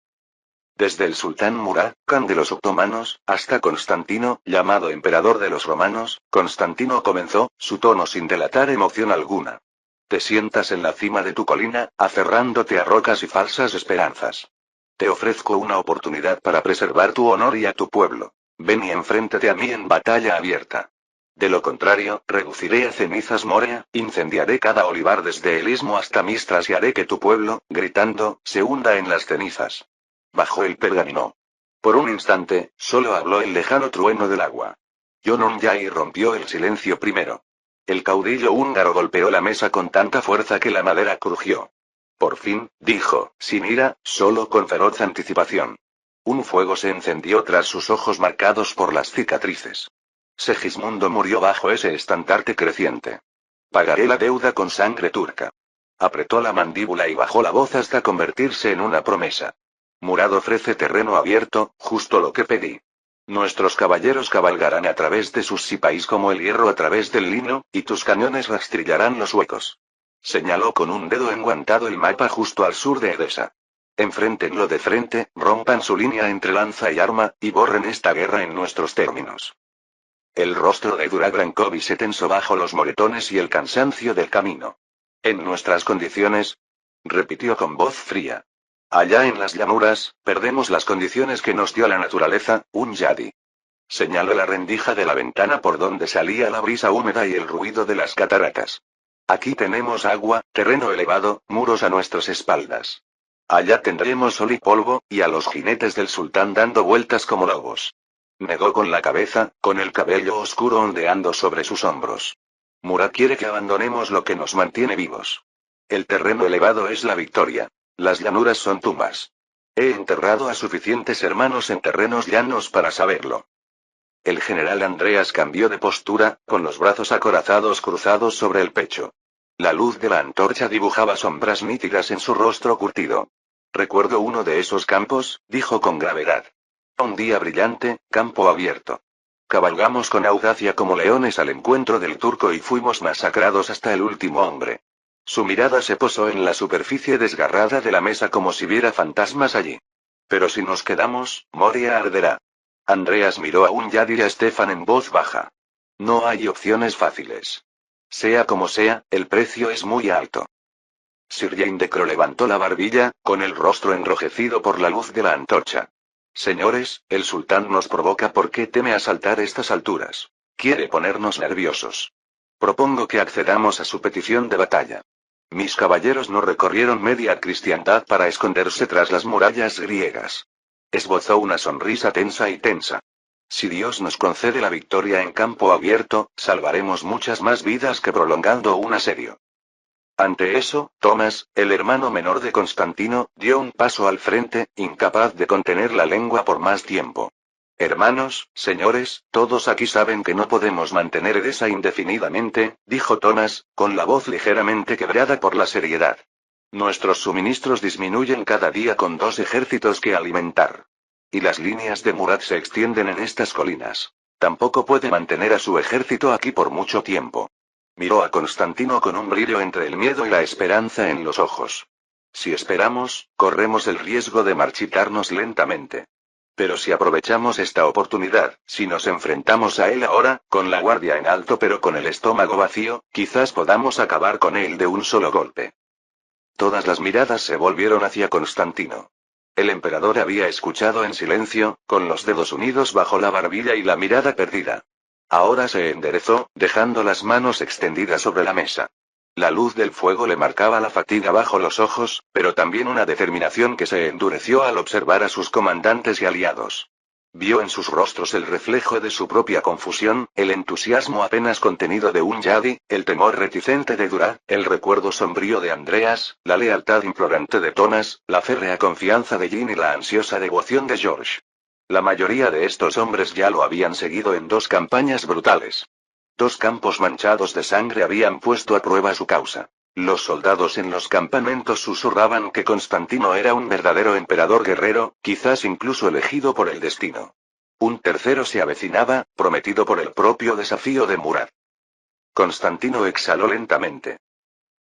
Desde el sultán Murad, Khan de los otomanos, hasta Constantino, llamado emperador de los romanos, Constantino comenzó, su tono sin delatar emoción alguna. Te sientas en la cima de tu colina, aferrándote a rocas y falsas esperanzas. Te ofrezco una oportunidad para preservar tu honor y a tu pueblo. Ven y enfréntate a mí en batalla abierta. De lo contrario, reduciré a cenizas Morea, incendiaré cada olivar desde el istmo hasta Mistras y haré que tu pueblo, gritando, se hunda en las cenizas. Bajó el pergamino. Por un instante, solo habló el lejano trueno del agua. Yonon Yai rompió el silencio primero. El caudillo húngaro golpeó la mesa con tanta fuerza que la madera crujió. Por fin, dijo, sin ira, solo con feroz anticipación. Un fuego se encendió tras sus ojos marcados por las cicatrices. Segismundo murió bajo ese estandarte creciente. Pagaré la deuda con sangre turca. Apretó la mandíbula y bajó la voz hasta convertirse en una promesa. Murad ofrece terreno abierto, justo lo que pedí. Nuestros caballeros cabalgarán a través de sus sipáis como el hierro a través del lino, y tus cañones rastrillarán los huecos. Señaló con un dedo enguantado el mapa justo al sur de Edesa. Enfréntenlo de frente, rompan su línea entre lanza y arma, y borren esta guerra en nuestros términos. El rostro de Durán Brankovic se tensó bajo los moretones y el cansancio del camino. ¿En nuestras condiciones? Repitió con voz fría. Allá en las llanuras, perdemos las condiciones que nos dio la naturaleza, un yadi. Señaló la rendija de la ventana por donde salía la brisa húmeda y el ruido de las cataratas. Aquí tenemos agua, terreno elevado, muros a nuestras espaldas. Allá tendremos sol y polvo, y a los jinetes del sultán dando vueltas como lobos. Negó con la cabeza, con el cabello oscuro ondeando sobre sus hombros. Murad quiere que abandonemos lo que nos mantiene vivos. El terreno elevado es la victoria. Las llanuras son tumbas. He enterrado a suficientes hermanos en terrenos llanos para saberlo. El general Andreas cambió de postura, con los brazos acorazados cruzados sobre el pecho. La luz de la antorcha dibujaba sombras nítidas en su rostro curtido. Recuerdo uno de esos campos, dijo con gravedad. Un día brillante, campo abierto. Cabalgamos con audacia como leones al encuentro del turco y fuimos masacrados hasta el último hombre. Su mirada se posó en la superficie desgarrada de la mesa como si viera fantasmas allí. Pero si nos quedamos, Moria arderá. Andreas miró a un Yadi y a Stefan en voz baja. No hay opciones fáciles. Sea como sea, el precio es muy alto. Sir Jane de Crow levantó la barbilla, con el rostro enrojecido por la luz de la antorcha. Señores, el sultán nos provoca porque teme asaltar estas alturas. Quiere ponernos nerviosos. Propongo que accedamos a su petición de batalla. Mis caballeros no recorrieron media cristiandad para esconderse tras las murallas griegas. Esbozó una sonrisa tensa y tensa. Si Dios nos concede la victoria en campo abierto, salvaremos muchas más vidas que prolongando un asedio. Ante eso, Tomás, el hermano menor de Constantino, dio un paso al frente, incapaz de contener la lengua por más tiempo. Hermanos, señores, todos aquí saben que no podemos mantener Edesa indefinidamente, dijo Tomás, con la voz ligeramente quebrada por la seriedad. Nuestros suministros disminuyen cada día con 2 ejércitos que alimentar. Y las líneas de Murad se extienden en estas colinas. Tampoco puede mantener a su ejército aquí por mucho tiempo. Miró a Constantino con un brillo entre el miedo y la esperanza en los ojos. Si esperamos, corremos el riesgo de marchitarnos lentamente. Pero si aprovechamos esta oportunidad, si nos enfrentamos a él ahora, con la guardia en alto pero con el estómago vacío, quizás podamos acabar con él de un solo golpe. Todas las miradas se volvieron hacia Constantino. El emperador había escuchado en silencio, con los dedos unidos bajo la barbilla y la mirada perdida. Ahora se enderezó, dejando las manos extendidas sobre la mesa. La luz del fuego le marcaba la fatiga bajo los ojos, pero también una determinación que se endureció al observar a sus comandantes y aliados. Vio en sus rostros el reflejo de su propia confusión, el entusiasmo apenas contenido de un Yadi, el temor reticente de Durá, el recuerdo sombrío de Andreas, la lealtad implorante de Tomás, la férrea confianza de Jean y la ansiosa devoción de George. La mayoría de estos hombres ya lo habían seguido en 2 campañas brutales. 2 campos manchados de sangre habían puesto a prueba su causa. Los soldados en los campamentos susurraban que Constantino era un verdadero emperador guerrero, quizás incluso elegido por el destino. Un tercero se avecinaba, prometido por el propio desafío de Murad. Constantino exhaló lentamente.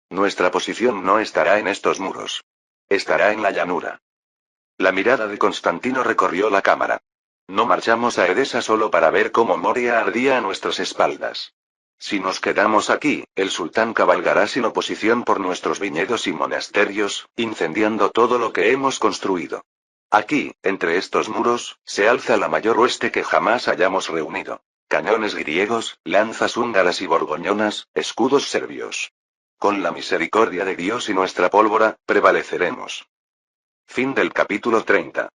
Nuestra posición no estará en estos muros. Estará en la llanura. La mirada de Constantino recorrió la cámara. No marchamos a Edesa solo para ver cómo Moria ardía a nuestras espaldas. Si nos quedamos aquí, el sultán cabalgará sin oposición por nuestros viñedos y monasterios, incendiando todo lo que hemos construido. Aquí, entre estos muros, se alza la mayor hueste que jamás hayamos reunido. Cañones griegos, lanzas húngaras y borgoñonas, escudos serbios. Con la misericordia de Dios y nuestra pólvora, prevaleceremos. Fin del capítulo 30.